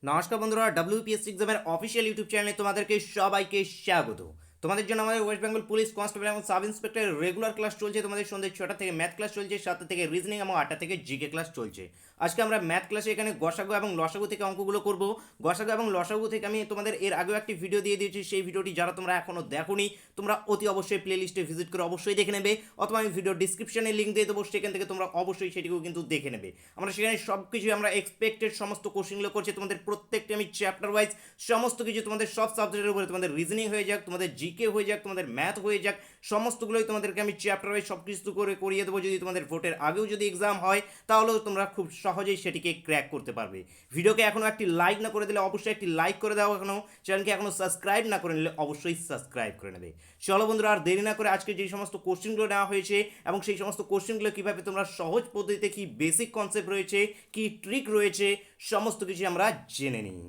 নমস্কার বন্ধুরা, WPSC এক্সামের অফিসিয়াল ইউটিউব চ্যানেলে তোমাদেরকে সবাইকে স্বাগত। তোমাদের জন্য আমাদের ওয়েস্ট বেঙ্গল পুলিশ কনস্টেবল এবং সাব ইন্সপেক্টরের রেগুলার ক্লাস চলছে। তোমাদের সন্ধ্যে 6টা থেকে ম্যাথ ক্লাস চলছে, 7টা থেকে রিজনিং এবং 8টা থেকে জিকে ক্লাস চলছে। আজকে আমরা ম্যাথ ক্লাসে এখানে গসাগু এবং লসাগু থেকে অঙ্কগুলো করব। গসাগু এবং লসাগু থেকে আমি তোমাদের এর আগেও একটি ভিডিও দিয়ে দিয়েছি। সেই ভিডিওটি যারা তোমরা এখনও দেখোনি তোমরা অতি অবশ্যই প্লে লিস্টে ভিজিট করে অবশ্যই দেখে নেবে, অথবা আমি ভিডিও ডিসক্রিপশনে লিঙ্ক দিয়ে দেবো, সেখান থেকে তোমরা অবশ্যই সেটিকেও কিন্তু দেখে নেবে। আমরা সেখানে সব কিছু আমরা এক্সপেক্টেড সমস্ত কোশ্চেনগুলো করছি। তোমাদের প্রত্যেকটি আমি চ্যাপ্টার ওয়াইজ সমস্ত কিছু, তোমাদের সব সাবজেক্টের উপরে, তোমাদের রিজনিং হয়ে যাক, তোমাদের জিকে হয়ে যাক, তোমাদের ম্যাথ হয়ে যাক, সমস্তগুলোই তোমাদেরকে আমি চ্যাপ্টার ওয়াইজ সব কিছু করে করিয়ে দেবো। যদি তোমাদের ভোটের আগেও যদি এক্সাম হয় তাহলেও তোমরা খুব সহজেই সেটিকে ক্র্যাক করতে পারবে। ভিডিওকে এখনও একটি লাইক না করে দিলে অবশ্যই একটি লাইক করে দাও, এখনও চ্যানেলকে এখনও সাবস্ক্রাইব না করে নিলে অবশ্যই সাবস্ক্রাইব করে নেবে। চলো বন্ধুরা, আর দেরি না করে আজকে যে সমস্ত কোশ্চেনগুলো নেওয়া হয়েছে এবং সেই সমস্ত কোশ্চেনগুলো কীভাবে তোমরা সহজ পদ্ধতিতে, কী বেসিক কনসেপ্ট রয়েছে, কী ট্রিক রয়েছে, সমস্ত কিছু আমরা জেনে নিই।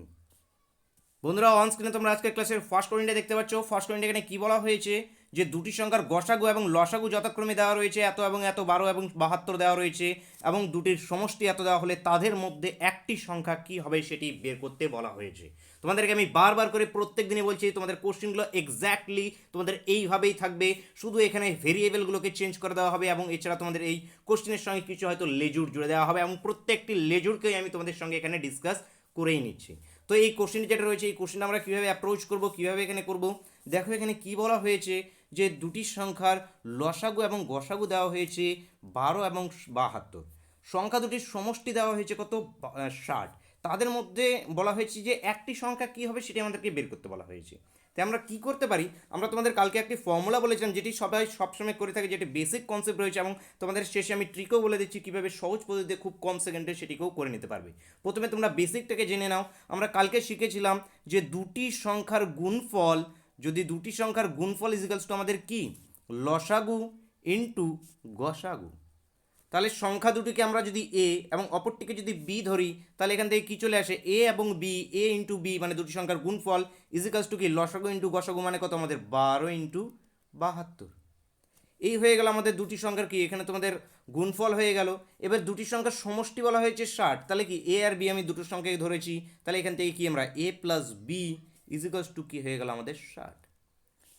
বন্ধুরা, অন স্ক্রিনে তোমরা আজকের ক্লাসের ফার্স্ট কোশ্চেনটা দেখতে পাচ্ছ। ফার্স্ট কোশ্চেনটা এখানে কী বলা হয়েছে, যে দুটি সংখ্যার গসাগু এবং লসাগু যথাক্রমে দেওয়া রয়েছে এত এবং এত, 12 এবং 72 দেওয়া রয়েছে, এবং দুটির সমষ্টি এত দেওয়া হলে তাদের মধ্যে একটি সংখ্যা কী হবে সেটি বের করতে বলা হয়েছে। তোমাদেরকে আমি বারবার করে প্রত্যেক দিনই বলছি, তোমাদের কোশ্চেনগুলো এক্স্যাক্টলি তোমাদের এইভাবেই থাকবে, শুধু এখানে ভেরিয়েবলগুলোকে চেঞ্জ করে দেওয়া হবে, এবং এছাড়া তোমাদের এই কোশ্চেনের সঙ্গে কিছু হয়তো লেজুর জুড়ে দেওয়া হবে, এবং প্রত্যেকটি লেজুরকেই আমি তোমাদের সঙ্গে এখানে ডিসকাস করেই নিচ্ছি। তো এই কোশ্চেন যেটা রয়েছে, এই কোশ্চেনটা আমরা কীভাবে অ্যাপ্রোচ করব, কীভাবে এখানে করব, দেখো এখানে কি বলা হয়েছে, যে দুটি সংখ্যার লসাগু এবং গসাগু দেওয়া হয়েছে 12 এবং 72। সংখ্যা দুটির সমষ্টি দেওয়া হয়েছে কত, 60। তাদের মধ্যে বলা হয়েছে যে একটি সংখ্যা কী হবে সেটি আমাদেরকে বের করতে বলা হয়েছে। তাই আমরা কী করতে পারি, আমরা তোমাদের কালকে একটি ফর্মুলা বলেছিলাম যেটি সবাই সবসময় করে থাকে, যেটি বেসিক কনসেপ্ট রয়েছে, এবং তোমাদের শেষে আমি ট্রিকও বলে দিচ্ছি কীভাবে সহজ পদ্ধতিতে খুব কম সেকেন্ডে সেটিকেও করে নিতে পারবে। প্রথমে তোমরা বেসিকটাকে জেনে নাও। আমরা কালকে শিখেছিলাম যে দুটি সংখ্যার গুণফল, যদি দুটি সংখ্যার গুণফল ইজিক্যালস টু আমাদের কি, লসাগু ইন্টু গসাগু। তাহলে সংখ্যা দুটিকে আমরা যদি এ এবং অপরটিকে যদি বি ধরি, তাহলে এখান থেকে কী চলে আসে, এ এবং বি, এ ইন্টু বি মানে দুটি সংখ্যার গুণফল ইজিক্যালস টু কি, লসাগু ইন্টু গসাগু মানে কত আমাদের 12 ইন্টু 72। এই হয়ে গেল আমাদের দুটি সংখ্যার কি, এখানে তোমাদের গুণফল হয়ে গেল। এবার দুটি সংখ্যার সমষ্টি বলা হয়েছে 60, তাহলে কি এ আর বি আমি দুটো সংখ্যাকে ধরেছি, তাহলে এখান থেকে কি আমরা এ প্লাস বি ইজিক্যালস টু কি হয়ে গেল আমাদের 60।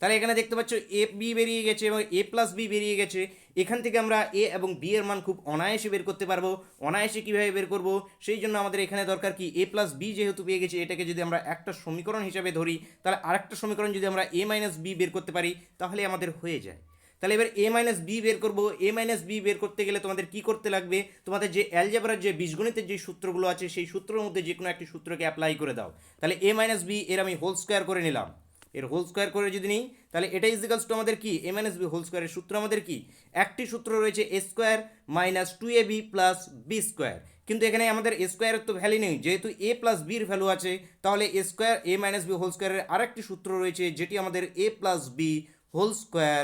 তাহলে এখানে দেখতে পাচ্ছ এ বি বেরিয়ে গেছে এবং এ প্লাস বি বেরিয়ে গেছে। এখান থেকে আমরা এ এবং বি এর মান খুব অনায়াসে বের করতে পারবো। অনায়াসে কীভাবে বের করব, সেই জন্য আমাদের এখানে দরকার কি, এ প্লাস বি যেহেতু পেয়ে গেছি, এটাকে যদি আমরা একটা সমীকরণ হিসাবে ধরি, তাহলে আরেকটা সমীকরণ যদি আমরা এ মাইনাস বি বের করতে পারি তাহলে আমাদের হয়ে যায়। তাহলে এবার এ মাইনাস বি বের করবো। এ মাইনাস বি বের করতে গেলে তোমাদের কি করতে লাগবে, তোমাদের যে অ্যালজেব্রার যে বীজগণিতের যে সূত্রগুলো আছে সেই সূত্রের মধ্যে যে কোনো একটি সূত্রকে অ্যাপ্লাই করে দাও। তাহলে এ মাইনাস বি এর আমি হোল স্কোয়ার করে নিলাম, এর হোল স্কোয়ার করে যদি নিই তাহলে এটা ইজিক্যালস টু আমাদের কি, এ মাইনাস বি হোল স্কোয়ারের সূত্র আমাদের কি, একটি সূত্র রয়েছে A square minus 2ab plus B square. কিন্তু এখানে আমাদের এ স্কোয়ারের তো ভ্যালু নেই, যেহেতু এ প্লাস বির ভ্যালু আছে, তাহলে A square A minus B whole স্কোয়ারের আরেকটি সূত্র রয়েছে যেটি আমাদের A plus B whole square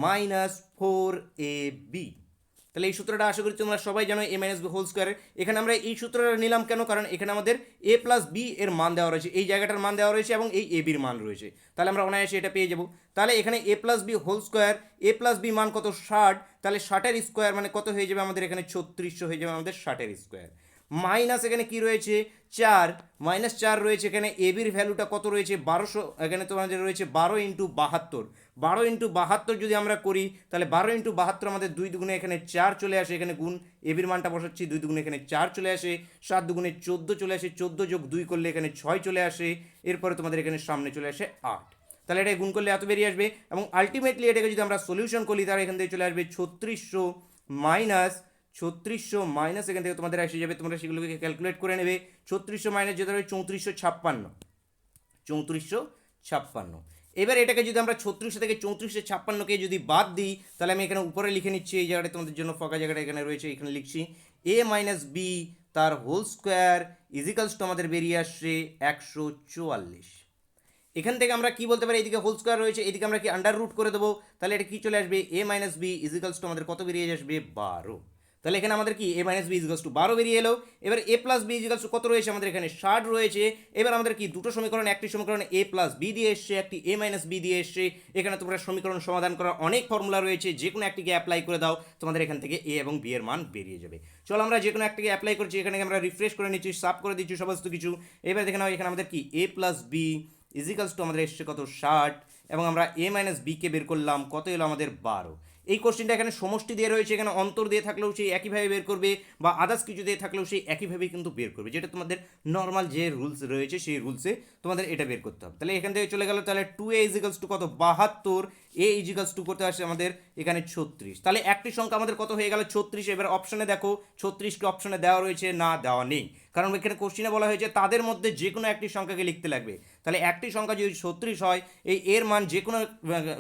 minus 4ab। তাহলে এই সূত্রটা আশা করি তোমরা সবাই জানো, এ মাইনাস বি হোল স্কোয়ারের। এখানে আমরা এই সূত্রটা নিলাম কেন, কারণ এখানে আমাদের এ প্লাস বি এর মান দেওয়া রয়েছে, এই জায়গাটার মান দেওয়া রয়েছে এবং এই এ বির মান রয়েছে, তাহলে আমরা অনায়াসে এটা পেয়ে যাব। তাহলে এখানে এ প্লাস বি হোল স্কোয়ার, এ প্লাস বি মান কত 60, তাহলে 60-এর স্কোয়ার মানে কত হয়ে যাবে আমাদের এখানে 3600 হয়ে যাবে আমাদের 60-এর স্কোয়ার। মাইনাস এখানে কি রয়েছে 4, মাইনাস 4 রয়েছে, এখানে এ বির ভ্যালুটা কত রয়েছে 1200, এখানে তোমাদের রয়েছে 12 ইন্টু 72। 12 ইন্টু 72 যদি আমরা করি তাহলে 12 ইন্টু 72 আমাদের 2 দুগুণে এখানে 4 চলে আসে, এখানে গুণ এবির মানটা বসাচ্ছি, 2 দুগুণে এখানে 4 চলে আসে, 7 দুগুণে 14 চলে আসে, 14 যোগ 2 করলে এখানে 6 চলে আসে, এরপরে তোমাদের এখানে সামনে চলে আসে 8। তাহলে এটা গুণ করলে এত বেরিয়ে আসবে, এবং আলটিমেটলি এটাকে যদি আমরা সলিউশন করি তাহলে এখান থেকে চলে আসবে 3600 মাইনাস 3600 মাইনাস এখান থেকে তোমাদের এসে যাবে, তোমরা সেগুলোকে ক্যালকুলেট করে নেবে। 3600 মাইনাস যেতে হবে 3456, 3456। এবার এটাকে যদি আমরা 3600 থেকে 3456কে যদি বাদ দিই তাহলে আমি এখানে উপরে লিখে নিচ্ছি, এই জায়গাটা তোমাদের জন্য ফাঁকা জায়গাটা এখানে রয়েছে, এখানে লিখছি এ মাইনাস বি তার হোল স্কোয়ার ইজিক্যালস টু আমাদের বেরিয়ে আসছে 144। এখান থেকে আমরা কি বলতে পারি, এদিকে হোল স্কোয়ার রয়েছে, এদিকে আমরা কি আন্ডার রুট করে দেবো, তাহলে এটা কি চলে আসবে, এ মাইনাস বি ইজিক্যালস টু আমাদের কত বেরিয়ে আসবে 12। তাহলে এখানে আমাদের কি এ মাইনাস বি ইজিক্যালস টু 12 বেরিয়ে এলো। এবার এ প্লাস বি ইজিক্যালস টু কত রয়েছে আমাদের এখানে 60 রয়েছে। এবার আমাদের কি দুটো সমীকরণ, একটি সমীকরণ এ প্লাস বি দিয়ে এসছে, একটি এ মাইনাস বি দিয়ে এসছে। এখানে তোমরা সমীকরণ সমাধান করার অনেক ফর্মুলা রয়েছে, যে কোনো একটিকে অ্যাপ্লাই করে দাও, তোমাদের এখান থেকে এ এবং বি এর মান বেরিয়ে যাবে। চলো আমরা যে কোনো একটিকে অ্যাপ্লাই করছি, এখানে আমরা রিফ্রেশ করে নিচ্ছি, সাব করে দিচ্ছি সমস্ত কিছু। এবার দেখে নাও এখানে আমাদের কি এ প্লাস বি ইজিক্যালস টু আমাদের এসছে কত 60, এবং আমরা এ মাইনাস বিকে বের করলাম, কত এলো আমাদের 12। এই কোশ্চেনটা এখানে সমষ্টি দিয়ে রয়েছে, এখানে অন্তর দিয়ে থাকলেও সেই একইভাবে বের করবে, বা আদার্স কিছু দিয়ে থাকলেও সেই একইভাবেই কিন্তু বের করবে, যেটা তোমাদের নর্মাল যে রুলস রয়েছে সেই রুলসে তোমাদের এটা বের করতে হবে। তাহলে এখান থেকে চলে গেল, তাহলে 2a ইজিক্যালস টু কত 72, এ ইজিক্যালস টু করতে আসছে আমাদের এখানে 36। তাহলে একটি সংখ্যা আমাদের কত হয়ে গেল 36। এবার অপশনে দেখো 36 কি অপশনে দেওয়া রয়েছে, না দেওয়া নেই, কারণ এখানে কোশ্চেনে বলা হয়েছে তাদের মধ্যে যে কোনো একটি সংখ্যাকে লিখতে লাগবে। তাহলে একটি সংখ্যা যদি 36 হয়, এই এর মান যে কোনো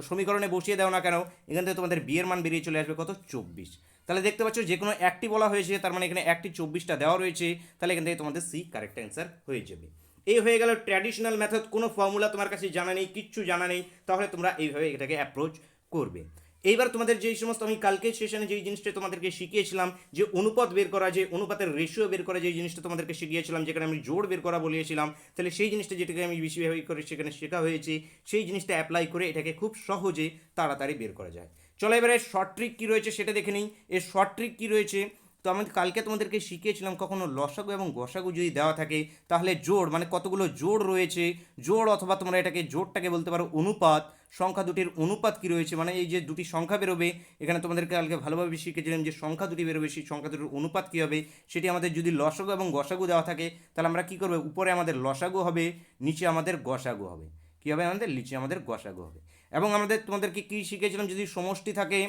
সমীকরণে বসিয়ে দাও না কেন, এখান থেকে তোমাদের বি এর মান বেরিয়ে চলে আসবে কত 24। তাহলে দেখতে পাচ্ছ যে কোনো একটি বলা হয়েছে, তার মানে এখানে একটি 24টা দেওয়া রয়েছে, তাহলে এখান থেকে তোমাদের সি কারেক্ট অ্যান্সার হয়ে যাবে। এই হয়ে গেল ট্র্যাডিশনাল মেথড। কোনো ফর্মুলা তোমার কাছে জানা নেই, কিচ্ছু জানা নেই, তাহলে তোমরা এইভাবে এটাকে অ্যাপ্রোচ করবে। এইবার তোমাদের যেই সমস্ত আমি কালকে সেশনে যেই জিনিসটা তোমাদেরকে শিখিয়েছিলাম, যে অনুপাত বের করা, যে অনুপাতের রেশিও বের করা, যেই জিনিসটা তোমাদেরকে শিখিয়েছিলাম, যেখানে আমি জোড় বের করা বলিয়েছিলাম, তাহলে সেই জিনিসটা যেটাকে আমি বেশিভাবে করে সেখানে শেখা হয়েছে, সেই জিনিসটা অ্যাপ্লাই করে এটাকে খুব সহজে তাড়াতাড়ি বের করা যায়। চলো এবারে শর্ট ট্রিক কী রয়েছে সেটা দেখে নিই। এর শর্ট ট্রিক কী রয়েছে, তো আমি কালকে তোমাদেরকে শিখিয়েছিলাম, কখনো লসাগু এবং গসাগু যদি দেওয়া থাকে, তাহলে জোড় মানে কতগুলো জোড় রয়েছে, জোড় অথবা তোমরা এটাকে জোড়টাকে বলতে পারো অনুপাত, সংখ্যা দুটির অনুপাত কী রয়েছে, মানে এই যে দুটি সংখ্যা বেরোবে, এখানে তোমাদেরকে কালকে ভালোভাবে শিখেছিলাম যে সংখ্যা দুটি বেরোবে, সেই সংখ্যা দুটির অনুপাত কী হবে, সেটি আমাদের যদি লসাগু এবং গসাগু দেওয়া থাকে, তাহলে আমরা কী করবো, উপরে আমাদের লসাগু হবে, নিচে আমাদের গসাগু হবে। কী হবে আমাদের, নিচে আমাদের গসাগু হবে। এবং আমাদের তোমাদেরকে কী শিখেছিলাম, যদি সমষ্টি থাকে,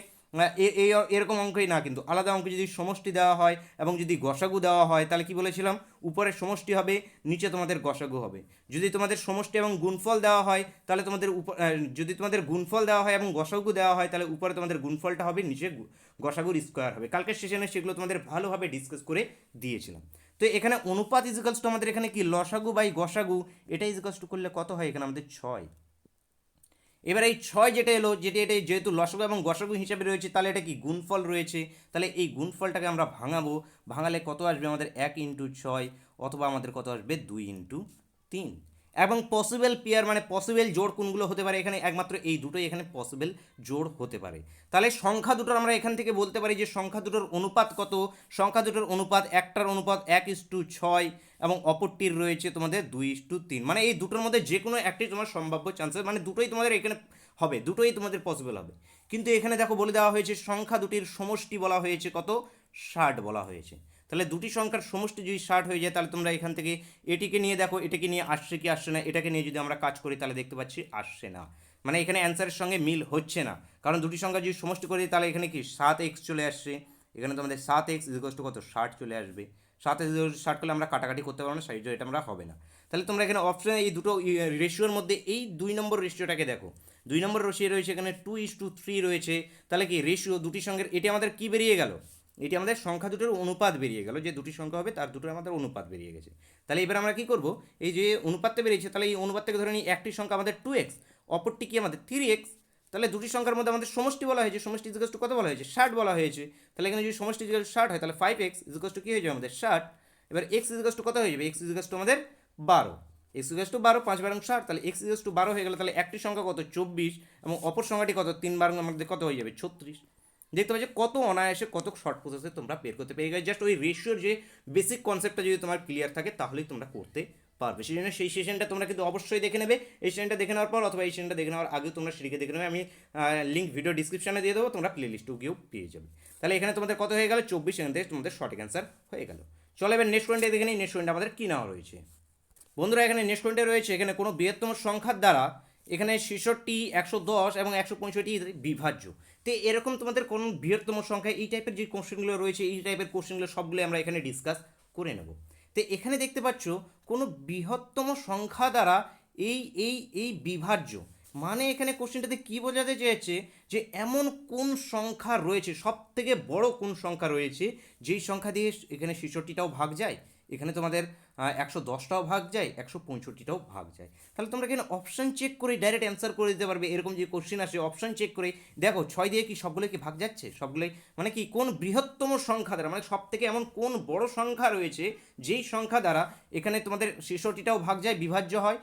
এরকম অঙ্কই না, কিন্তু আলাদা অঙ্ক, যদি সমষ্টি দেওয়া হয় এবং যদি গসাগু দেওয়া হয়, তাহলে কি বলেছিলাম, উপরে সমষ্টি হবে, নিচে তোমাদের গসাগু হবে। যদি তোমাদের সমষ্টি এবং গুণফল দেওয়া হয়, তাহলে তোমাদের যদি তোমাদের গুণফল দেওয়া হয় এবং গসাগু দেওয়া হয়, তাহলে উপরে তোমাদের গুণফলটা হবে, নিচে গসাগুর স্কোয়ার হবে। কালকের সেশনে সেগুলো তোমাদের ভালোভাবে ডিসকাস করে দিয়েছিলাম। তো এখানে অনুপাত ইজিক্যালস টু আমাদের এখানে কি লসাগু বাই গসাগু, এটা ইজিক্যালস টু করলে কত হয়, এখানে আমাদের 6। এবার এই 6 যেটা এলো, যেটা এটা যেহেতু লসাগু এবং গসাগু হিসাবে রয়েছে, তাহলে এটা কি গুণফল রয়েছে, তাহলে এই গুণফলটাকে আমরা ভাঙাবো, ভাঙালে কত আসবে আমাদের 1 ইন্টু 6, অথবা আমাদের কত আসবে 2 ইন্টু 3। এবং পসিবল পেয়ার মানে পসিবল জোড় কোনগুলো হতে পারে, এখানে একমাত্র এই দুটোই এখানে পসিবল জোড় হতে পারে। তাহলে সংখ্যা দুটোর আমরা এখান থেকে বলতে পারি যে সংখ্যা দুটোর অনুপাত কত, সংখ্যা দুটোর অনুপাত, একটার অনুপাত 1:6 এবং অপরটির রয়েছে তোমাদের 2:3, মানে এই দুটোর মধ্যে যে কোনো একটি তোমার সম্ভাব্য চান্সেস, মানে দুটোই তোমাদের এখানে হবে, দুটোই তোমাদের পসিবল হবে। কিন্তু এখানে দেখো বলে দেওয়া হয়েছে সংখ্যা দুটির সমষ্টি বলা হয়েছে কত 60 বলা হয়েছে। তাহলে দুটি সংখ্যার সমষ্টি যদি 60 হয়ে যায়, তাহলে তোমরা এখান থেকে এটিকে নিয়ে দেখো, এটাকে নিয়ে আসছে কি আসছে না, এটাকে নিয়ে যদি আমরা কাজ করি, তাহলে দেখতে পাচ্ছি আসছে না, মানে এখানে অ্যান্সারের সঙ্গে মিল হচ্ছে না। কারণ দুটি সংখ্যা যদি সমষ্টি করি, তাহলে এখানে কি 7x চলে আসছে, এখানে তোমাদের 7x ইকুয়াল টু কত 60 চলে আসবে। 7x 60 করলে আমরা কাটাকাটি করতে পারবো না, সেই জন্য এটা আমরা হবে না। তাহলে তোমরা এখানে অপশনে এই দুটো রেশিওর মধ্যে এই 2 নম্বর রেশিওটাকে দেখো, 2 নম্বর রেশিও রয়েছে এখানে 2:3 রয়েছে। তাহলে কি রেশিও দুটি সঙ্গে এটি আমাদের কি বেরিয়ে গেল, এটি আমাদের সংখ্যা দুটোর অনুপাত বেরিয়ে গেল, যে দুটি সংখ্যা হবে তার দুটোর আমাদের অনুপাত বেরিয়ে গেছে। তাহলে এবার আমরা কি করব, এই যে অনুপাতটা বেরিয়েছে, তাহলে এই অনুপাত থেকে ধরে নিই একটি সংখ্যা আমাদের 2x, অপরটি কি আমাদের 3x। তাহলে দুটি সংখ্যার মধ্যে আমাদের সমষ্টি বলা হয়েছে, সমষ্টি ইজিক্যালস টু কত বলা হয়েছে 60 বলা হয়েছে। তাহলে এখানে যদি সমষ্টি ইজিক্যালস 60 হয়, তাহলে 5x ইজিক্যালস টু কি হয়ে যাবে আমাদের 60। এবার x ইজিক্যালস টু কত হয়ে যাবে, x ইজিক্যালস টু আমাদের 12, x ইজিক্যালস টু 12, 5 বারং 60, তাহলে x ইজিক্যালস টু 12 হয়ে গেল। তাহলে একটি সংখ্যা কত 24 এবং অপর সংখ্যাটি কত 3 বারং আমাদের কত হয়ে যাবে 36। দেখতে পাচ্ছি কত অনায়াসে, কত শর্ট প্রসেসে তোমরা বের করতে পেরে গেছো। জাস্ট ওই রেশিওর যে বেসিক কনসেপ্টটা যদি তোমার ক্লিয়ার থাকে, তাহলেই তোমরা করতে পারবে। সেই জন্য সেই সেশনটা তোমরা কিন্তু অবশ্যই দেখে নেবে। এই সেশনটা দেখে নেওয়ার পর অথবা এই সেশনটা দেখে নেওয়ার আগে তোমরা সেটিকে দেখে নেবে, আমি লিঙ্ক ভিডিও ডিসক্রিপশনে দিয়ে দেবো, তোমরা প্লে লিস্টও গিয়েও পেয়ে যাবে। তাহলে এখানে তোমাদের কত হয়ে গেল 24, এখান থেকে তোমাদের সঠিক অ্যান্সার হয়ে গেল। চলো এবার নেক্সট পয়েন্টে দেখে নিই, নেক্সট পয়েন্টে আমাদের কী নেওয়া রয়েছে। বন্ধুরা এখানে নেক্সট পয়েন্টে রয়েছে, এখানে কোনো বৃহত্তম সংখ্যার দ্বারা এখানে 66, 110 এবং 165 বিভাজ্য। তো এরকম তোমাদের কোন বৃহত্তম সংখ্যা, এই টাইপের যে কোশ্চেনগুলো রয়েছে, এই টাইপের কোশ্চেনগুলো সবগুলো আমরা এখানে ডিসকাস করে নেব। তো এখানে দেখতে পাচ্ছ কোনো বৃহত্তম সংখ্যা দ্বারা এই এই এই বিভাজ্য, মানে এখানে কোশ্চেনটাতে কী বোঝাতে চেয়েছে, যে এমন কোন সংখ্যা রয়েছে, সব থেকে বড় কোন সংখ্যা রয়েছে, যেই সংখ্যা দিয়ে এখানে 66টাও ভাগ যায় এখানে তোমাদের 110টাও ভাগ যায়, 165টাও ভাগ যায়। তাহলে তোমরা এখানে অপশান চেক করে ডাইরেক্ট অ্যান্সার করে দিতে পারবে। এরকম যে কোশ্চেন আসে অপশান চেক করে দেখো 6 দিয়ে কি সবগুলো কি ভাগ যাচ্ছে, সবগুলোই মানে কি কোন বৃহত্তম সংখ্যা দ্বারা, মানে সব থেকে এমন কোন বড় সংখ্যা রয়েছে যেই সংখ্যা দ্বারা এখানে তোমাদের 66টাও ভাগ যায়, বিভাজ্য হয়,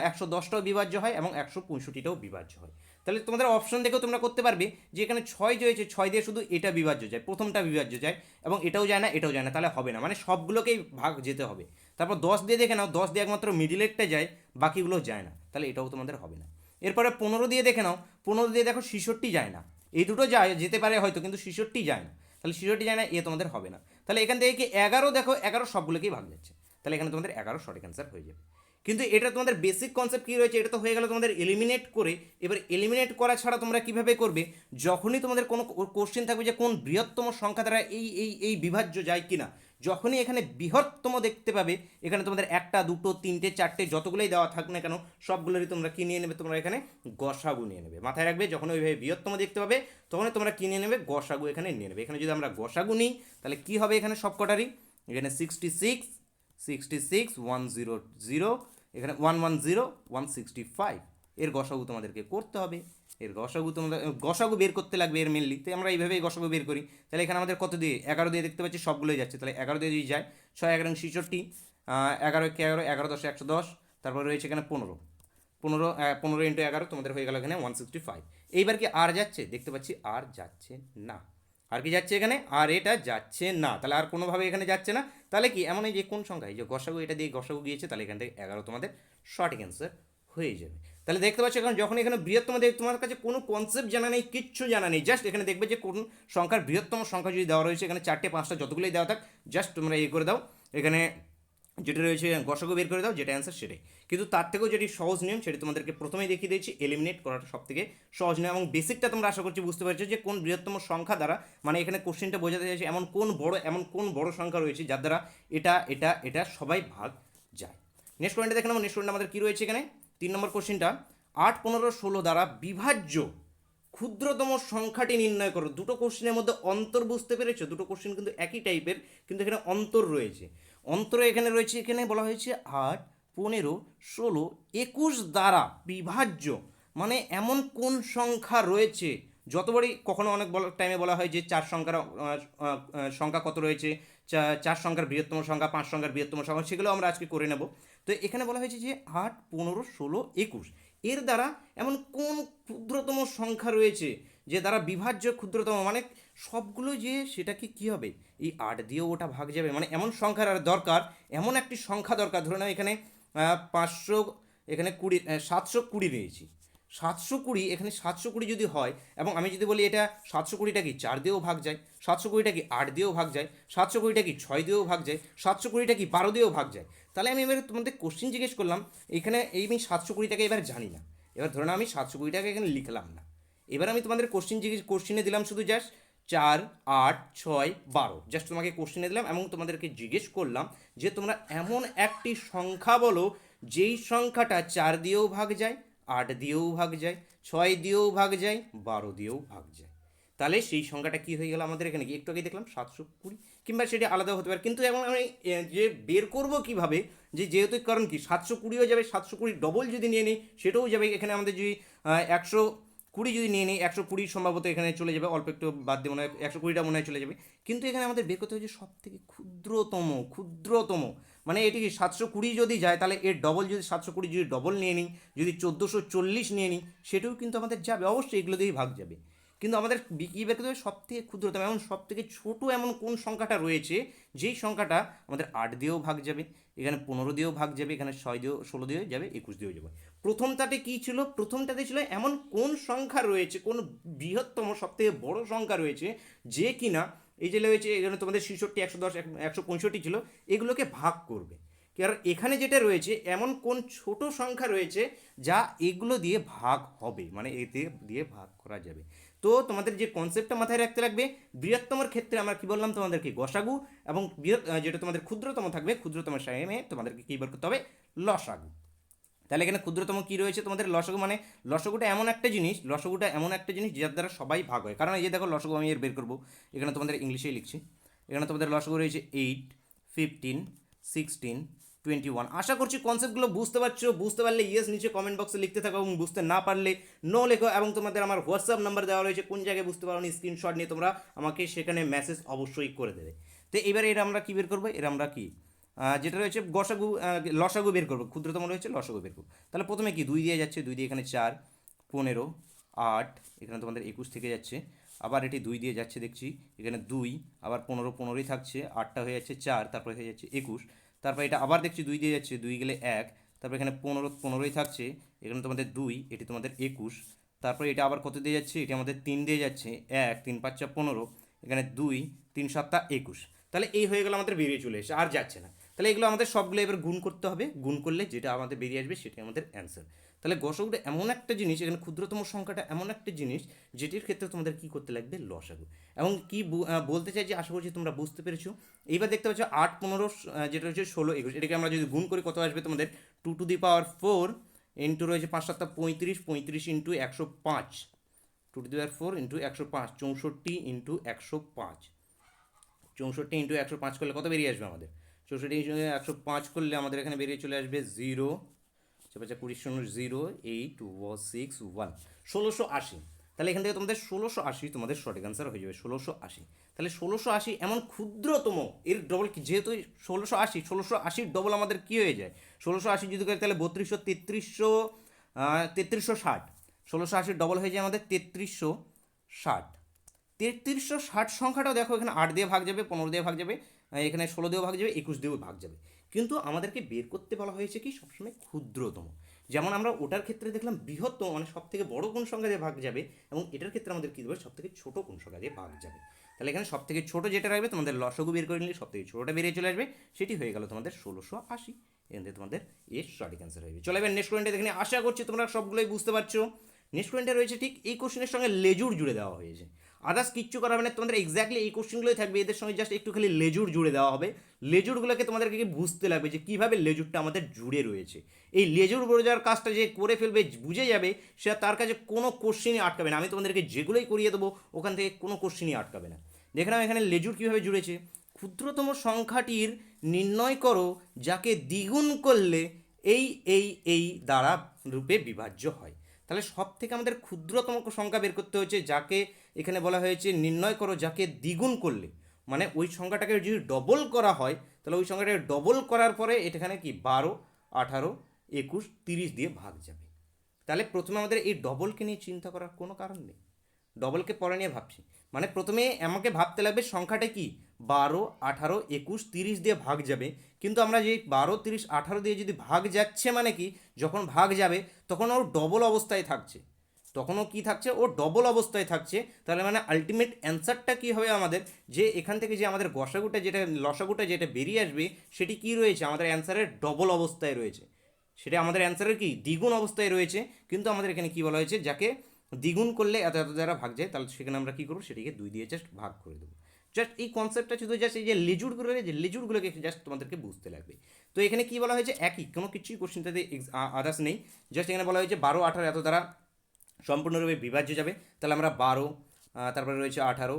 110টাও বিভাজ্য হয় এবং 165টাও বিভাজ্য হয়। তাহলে তোমাদের অপশন দেখেও তোমরা করতে পারবে যে এখানে 6 রয়েছে, 6 দিয়ে শুধু এটা বিভাজ্য যায়, প্রথমটা বিভাজ্য যায় এবং এটাও যায় না, এটাও যায় না, তাহলে হবে না, মানে সবগুলোকেই ভাগ যেতে হবে। তারপর 10 দিয়ে দেখে নাও, 10 দিয়ে একমাত্র মিডিলেরটা যায়, বাকিগুলো যায় না, তাহলে এটাও তোমাদের হবে না। এরপরে 15 দিয়ে দেখে নাও, 15 দিয়ে দেখো 66 যায় না, এই দুটো যায় যেতে পারে হয়তো, কিন্তু 66 যায় না, তাহলে 66 যায় না, এ তোমাদের হবে না। তাহলে এখান থেকে কি 11 দেখো, 11 সবগুলোকেই ভাগ যাচ্ছে, তাহলে এখানে তোমাদের 11 সঠিক অ্যান্সার হয়ে যাবে। কিন্তু এটা তোমাদের বেসিক কনসেপ্ট কী রয়েছে, এটা তো হয়ে গেল তোমাদের এলিমিনেট করে। এবার এলিমিনেট করা ছাড়া তোমরা কীভাবে করবে, যখনই তোমাদের কোনো কোশ্চেন থাকবে যে কোন বৃহত্তম সংখ্যা দ্বারা এই বিভাজ্য যায় কিনা, যখনই এখানে বৃহত্তম দেখতে পাবে, এখানে তোমাদের 1টা 2টো 3টে 4টে যতগুলোই দেওয়া থাক না কেন, সবগুলোরই তোমরা কি নিয়ে নেবে, তোমরা এখানে গসাগু নিয়ে নেবে। মাথায় রাখবে, যখন ওইভাবে বৃহত্তম দেখতে পাবে তখনই তোমরা কি নিয়ে নেবে, গসাগু এখানে নিয়ে নেবে। এখানে যদি আমরা গসাগু নিই তাহলে কি হবে, এখানে সবকটারই এখানে 66 66 100, এখানে 110 165, এর গসাগু তোমাদেরকে করতে হবে। এর গসাগু তোমরা গসাগু বের করতে লাগবে এর মেনলি, তো আমরা এইভাবেই গসাগু বের করি। তাহলে এখানে আমাদের কত দিয়ে, 11 দিয়ে দেখতে পাচ্ছি সবগুলোই যাচ্ছে, তাহলে 11 দিয়ে যদি যায় 6 11 66, 11 কে 11, 11 10 110, তারপর রয়েছে এখানে 15 15 15 ইন্টু 11 তোমাদের হয়ে গেল এখানে 165। এইবার কি আর যাচ্ছে, দেখতে পাচ্ছি আর যাচ্ছে না। আর কি যাচ্ছে এখানে, আর এটা যাচ্ছে না, তাহলে আর কোনোভাবে এখানে যাচ্ছে না। তাহলে কি এমন এই যে কোন সংখ্যা, এই যে গসাগু, এটা দিয়ে গসাগু গিয়েছে, তাহলে এখান থেকে 11 তোমাদের সঠিক অ্যান্সার হয়ে যাবে। তাহলে দেখতে পাচ্ছ এখন যখন এখানে বৃহত্তম দেখবে, তোমার কাছে কোনো কনসেপ্ট জানা নেই, কিচ্ছু জানা নেই, জাস্ট এখানে দেখবে যে কোন সংখ্যার বৃহত্তম সংখ্যা যদি দেওয়া রয়েছে, এখানে 4টে 5টা যতগুলোই দেওয়া থাক, জাস্ট তোমরা এই করে দাও, এখানে যেটা রয়েছে গসাগু বের করে দাও, যেটা অ্যান্সার সেটাই। কিন্তু তার থেকেও যেটি সহজ নিয়ম সেটি তোমাদেরকে প্রথমেই দেখিয়ে দিয়েছি, এলিমিনেট করাটা সব থেকে সহজ নিয়ম, এবং বেসিকটা তোমরা আশা করছি বুঝতে পারছো যে কোন বৃহত্তম সংখ্যা দ্বারা, মানে এখানে কোশ্চেনটা বোঝাতে চাইছে এমন কোন বড় সংখ্যা রয়েছে যার দ্বারা এটা সবাই ভাগ যায়। নেক্সট পয়েন্টে দেখে নেবো, নেক্সট পয়েন্ট আমাদের কী রয়েছে এখানে 3 নম্বর কোশ্চেনটা, 8 15 16 দ্বারা বিভাজ্য ক্ষুদ্রতম সংখ্যাটি নির্ণয় করো। দুটো কোশ্চেনের মধ্যে অন্তর বুঝতে পেরেছো, দুটো কোশ্চেন কিন্তু একই টাইপের, কিন্তু এখানে অন্তর রয়েছে। অন্তর এখানে রয়েছে, এখানে বলা হয়েছে 8 15 16 21 দ্বারা বিভাজ্য, মানে এমন কোন সংখ্যা রয়েছে, যতবারই কখনো অনেক টাইমে বলা হয় যে 4 সংখ্যার সংখ্যা কত রয়েছে, 4 সংখ্যার বৃহত্তম সংখ্যা, 5 সংখ্যার বৃহত্তম সংখ্যা, সেগুলো আমরা আজকে করে নেব। তো এখানে বলা হয়েছে যে 8 15 16 21 এর দ্বারা এমন কোন ক্ষুদ্রতম সংখ্যা রয়েছে যে দ্বারা বিভাজ্য ক্ষুদ্রতম, মানে সবগুলো যে সেটাকে কী হবে, এই 8 দিয়েও ওটা ভাগ যাবে, মানে এমন সংখ্যার আর দরকার, এমন একটি সংখ্যা দরকার। ধরে নাও এখানে 500, এখানে 720 নিয়েছি, 720, এখানে 720 যদি হয়, এবং আমি যদি বলি এটা 720টা কি 4 দিয়েও ভাগ যায়, 720টা কি 8 দিয়েও ভাগ যায়, 720টা কি 6 দিয়েও ভাগ যায়, 720টা কি 12 দিয়েও ভাগ যায়, তাহলে আমি এবার তোমাদের কোশ্চেন জিজ্ঞেস করলাম, এখানে এই আমি 720টাকে এবার জানি না, এবার ধরে নাও আমি 720টাকে এখানে লিখলাম না, এবার আমি তোমাদের কোশ্চেনে দিলাম শুধু জাস্ট 4 8 6 12, জাস্ট তোমাকে কোশ্চেনে দিলাম এবং তোমাদেরকে জিজ্ঞেস করলাম যে তোমরা এমন একটি সংখ্যা বলো যেই সংখ্যাটা 4 দিয়েও ভাগ যায়, 8 দিয়েও ভাগ যায়, 6 দিয়েও ভাগ যায়, 12 দিয়েও ভাগ যায়। তাহলে সেই সংখ্যাটা কী হয়ে গেল আমাদের এখানে, কি একটু আগে দেখলাম 720, কিংবা সেটা আলাদা হতে পারে, কিন্তু এখন আমি যে বের করবো কীভাবে, যেহেতু কারণ কি 720ও যাবে, 720 ডবল যদি নিয়ে নিই সেটাও যাবে, এখানে আমাদের যদি 120 যদি নিয়ে নিই, 120 সম্ভবত এখানে চলে যাবে, অল্প একটু বাদ দিয়ে মনে হয় 120টা মনে হয় চলে যাবে, কিন্তু এখানে আমাদের বের করতে হবে যে সব থেকে ক্ষুদ্রতম, মানে এটি কি 720 যদি যায় তাহলে এর ডবল, যদি 720 যদি ডবল নিয়ে নিই, যদি 1440 নিয়ে নিই, সেটাও কিন্তু আমাদের যাবে, অবশ্যই এগুলো দিয়েই ভাগ যাবে। কিন্তু আমাদের কী বের করতে হবে, সব থেকে ক্ষুদ্রতম এমন সব থেকে ছোটো এমন কোন সংখ্যাটা রয়েছে যেই সংখ্যাটা আমাদের 8 দিয়েও ভাগ যাবে, এখানে 15 দিয়েও ভাগ যাবে, এখানে 6 দিয়েও 16 দিয়েও যাবে, 21 দিয়েও যাবে। প্রথমটাতে কী ছিল, প্রথমটাতে ছিল এমন কোন সংখ্যা রয়েছে, কোন বৃহত্তম সব থেকে বড় সংখ্যা রয়েছে যে কিনা এই যে রয়েছে, এখানে তোমাদের 66 110 165 ছিল, এগুলোকে ভাগ করবে। কারণ এখানে যেটা রয়েছে এমন কোন ছোট সংখ্যা রয়েছে যা এগুলো দিয়ে ভাগ হবে, মানে এতে দিয়ে ভাগ করা যাবে। তো তোমাদের যে কনসেপ্টটা মাথায় রাখতে লাগবে, বৃহত্তমের ক্ষেত্রে আমরা কি বললাম তোমাদেরকে গসাগু, এবং যেটা তোমাদের ক্ষুদ্রতম থাকবে, ক্ষুদ্রতমের সামনে তোমাদেরকে কী বের করতে হবে, লসাগু। তাহলে এখানে ক্ষুদ্রতম কী রয়েছে তোমাদের লসাগু, মানে লসাগুটা এমন একটা জিনিস যার দ্বারা সবাই ভাগ হয়। কারণ এই যে দেখো লসাগু আমি এর বের করবো, এখানে তোমাদের ইংলিশেই লিখছি, এখানে তোমাদের লসাগু রয়েছে 8 15 16, 21। আশা করছি কনসেপ্টগুলো বুঝতে পারছো, বুঝতে পারলে ইয়েস নিচে কমেন্ট বক্সে লিখতে থাকো এবং বুঝতে না পারলে নো লেখো, এবং তোমাদের আমার হোয়াটসঅ্যাপ নাম্বার দেওয়া রয়েছে, কোন জায়গায় বুঝতে পারো স্ক্রিনশট নিয়ে তোমরা আমাকে সেখানে মেসেজ অবশ্যই করে দেবে। তো এবারে এটা আমরা কী বের করবো, এর আমরা কি যেটা রয়েছে গসাগু লসাগু বের করবো, ক্ষুদ্রতম রয়েছে লসাগু বের করবো। তাহলে প্রথমে কি 2 দিয়ে যাচ্ছে, 2 দিয়ে এখানে 4, 15, 8, এখানে তোমাদের 21 থেকে যাচ্ছে, আবার এটি 2 দিয়ে যাচ্ছে দেখছি, এখানে 2, আবার 15, 15ই থাকছে, 8টা হয়ে যাচ্ছে 4, তারপরে হয়ে যাচ্ছে 21, তারপর এটা আবার দেখছি 2 দিয়ে যাচ্ছে, 2 গেলে 1, তারপর এখানে 15, 15ই থাকছে, এখানে তোমাদের 2, এটি তোমাদের 21, তারপরে এটা আবার কত দিয়ে যাচ্ছে, এটি আমাদের 3 দিয়ে যাচ্ছে, 1, 3 5 15, এখানে 2, 3 7 21। তাহলে এই হয়ে গেল আমাদের বেরিয়ে চলে এসে আর যাচ্ছে না। তাহলে এগুলো আমাদের সবগুলো এবার গুণ করতে হবে, গুণ করলে যেটা আমাদের বেরিয়ে আসবে সেটাই আমাদের অ্যান্সার। তাহলে গসাগুটা এমন একটা জিনিস, এখানে ক্ষুদ্রতম সংখ্যাটা এমন একটা জিনিস যেটির ক্ষেত্রে তোমাদের কী করতে লাগবে, লসাগু। এবং কি বলতে চাই যে আশা করছি তোমরা বুঝতে পেরেছো। এইবার দেখতে পাচ্ছ 8, 15, যেটা হচ্ছে 16, 21, এটাকে আমরা যদি গুণ করি কত আসবে তোমাদের, 2^4 ইন্টু রয়েছে 5 7 35, 35 ইন্টু 105, 2^4 ইন্টু 105, 64 ইন্টু 105, 64 ইন্টু 105 করলে কত বেরিয়ে আসবে আমাদের, 64 ইন্টু 105 করলে আমাদের এখানে বেরিয়ে চলে আসবে 0, 20 0, 8 6 1, 1680। তাহলে এখান থেকে তোমাদের 1680 তোমাদের সঠিক অ্যান্সার হয়ে যাবে, 1680। তাহলে 1680 এমন ক্ষুদ্রতম, এর ডবল কি, যেহেতু 1680 ডবল আমাদের কী হয়ে যায়, 1680 যদি করি তাহলে 3200, 3360, 1680 ডবল হয়ে যায় আমাদের 3360। 3360 সংখ্যাটাও দেখো এখানে 8 দিয়ে ভাগ যাবে, 15 দিয়ে ভাগ যাবে, এখানে 16 দিয়েও ভাগ যাবে, 21 দিয়েও ভাগ যাবে, কিন্তু আমাদেরকে বের করতে বলা হয়েছে কি সবসময় ক্ষুদ্রতম। যেমন আমরা ওটার ক্ষেত্রে দেখলাম বৃহত্তম মানে সব থেকে বড় কোন সংখ্যা দিয়ে ভাগ যাবে, এবং এটার ক্ষেত্রে আমাদের কী দেবে, সব থেকে ছোটো কোন সংখ্যা দিয়ে ভাগ যাবে। তাহলে এখানে সব থেকে ছোটো যেটা রাখবে তোমাদের লসাগু বের করে নিলে সব থেকে ছোটোটা বেরিয়ে চলে আসবে, সেটি হয়ে গেল তোমাদের 1680। এখান থেকে তোমাদের এর সঠিক অ্যান্সার হয়ে যাবে। চলে এবার নেক্সট পয়েন্টে দেখে নিই। আশা করছি তোমরা সবগুলোই বুঝতে পারছো। নেক্সট পয়েন্টে রয়েছে ঠিক এই কোশ্চেনের সঙ্গে লেজুর জুড়ে দেওয়া হয়েছে, আদার্স কিচ্ছু করা হবে না, তোমাদের এক্স্যাক্টলি এই কোশ্চেনগুলোই থাকবে, এদের সঙ্গে জাস্ট একটু খালি লেজুর জুড়ে দেওয়া হবে। লেজুরগুলোকে তোমাদেরকে বুঝতে লাগবে যে কীভাবে লেজুরটা আমাদের জুড়ে রয়েছে। এই লেজুর বোঝার কাজটা যে করে ফেলবে, বুঝে যাবে, সে তার কাছে কোনো কোশ্চেনই আটকাবে না। আমি তোমাদেরকে যেগুলোই করিয়ে দেবো ওখান থেকে কোনো কোশ্চেনই আটকাবে না। দেখে নাও এখানে লেজুর কীভাবে জুড়েছে, ক্ষুদ্রতম সংখ্যাটির নির্ণয় করো যাকে দ্বিগুণ করলে এই এই এই দ্বারা রূপে বিভাজ্য হয়। তাহলে সব থেকে আমাদের ক্ষুদ্রতম সংখ্যা বের করতে হচ্ছে, যাকে এখানে বলা হয়েছে নির্ণয় করো যাকে দ্বিগুণ করলে, মানে ওই সংখ্যাটাকে যদি ডবল করা হয় তাহলে ওই সংখ্যাটাকে ডবল করার পরে এখানে কি 12, 18, 21, 30 দিয়ে ভাগ যাবে। তাহলে প্রথমে আমাদের এই ডবলকে নিয়ে চিন্তা করার কোনো কারণ নেই, ডবলকে পরে নিয়ে ভাবছি, মানে প্রথমে আমাকে ভাবতে লাগবে সংখ্যাটা কি 12, 18, 21, 30 দিয়ে ভাগ যাবে, কিন্তু আমরা যে 12, 30, 18 দিয়ে যদি ভাগ যাচ্ছে মানে কি, যখন ভাগ যাবে তখন ও ডবল অবস্থায় থাকছে, তখনও কি থাকছে, ও ডবল অবস্থায় থাকছে। তাহলে মানে আলটিমেট অ্যান্সারটা কী হবে আমাদের, যে এখান থেকে যে আমাদের গসাগুটা যেটা লসাগুটা যেটা বেরিয়ে আসবে সেটি কি রয়েছে, আমাদের অ্যান্সারের ডবল অবস্থায় রয়েছে, সেটা আমাদের অ্যান্সারের কি দ্বিগুণ অবস্থায় রয়েছে। কিন্তু আমাদের এখানে কি বলা হয়েছে, যাকে দ্বিগুণ করলে এত এত দ্বারা ভাগ যায়, তাহলে সেখানে আমরা কী করবো, সেটিকে 2 দিয়ে জাস্ট ভাগ করে দেবো। জাস্ট এই কনসেপ্টটা শুধু জাস্ট এই যে লেজুরগুলো রয়েছে, লেজুরগুলোকে জাস্ট তোমাদেরকে বুঝতে লাগবে। তো এখানে কি বলা হয়েছে, একই, কোনো কিছুই কোশ্চেনটাতে আদার্স নেই, জাস্ট এখানে বলা হয়েছে 12, 18 এত দ্বারা সম্পূর্ণরূপে বিভাজ্য যাবে। তাহলে আমরা 12, তারপরে রয়েছে 18,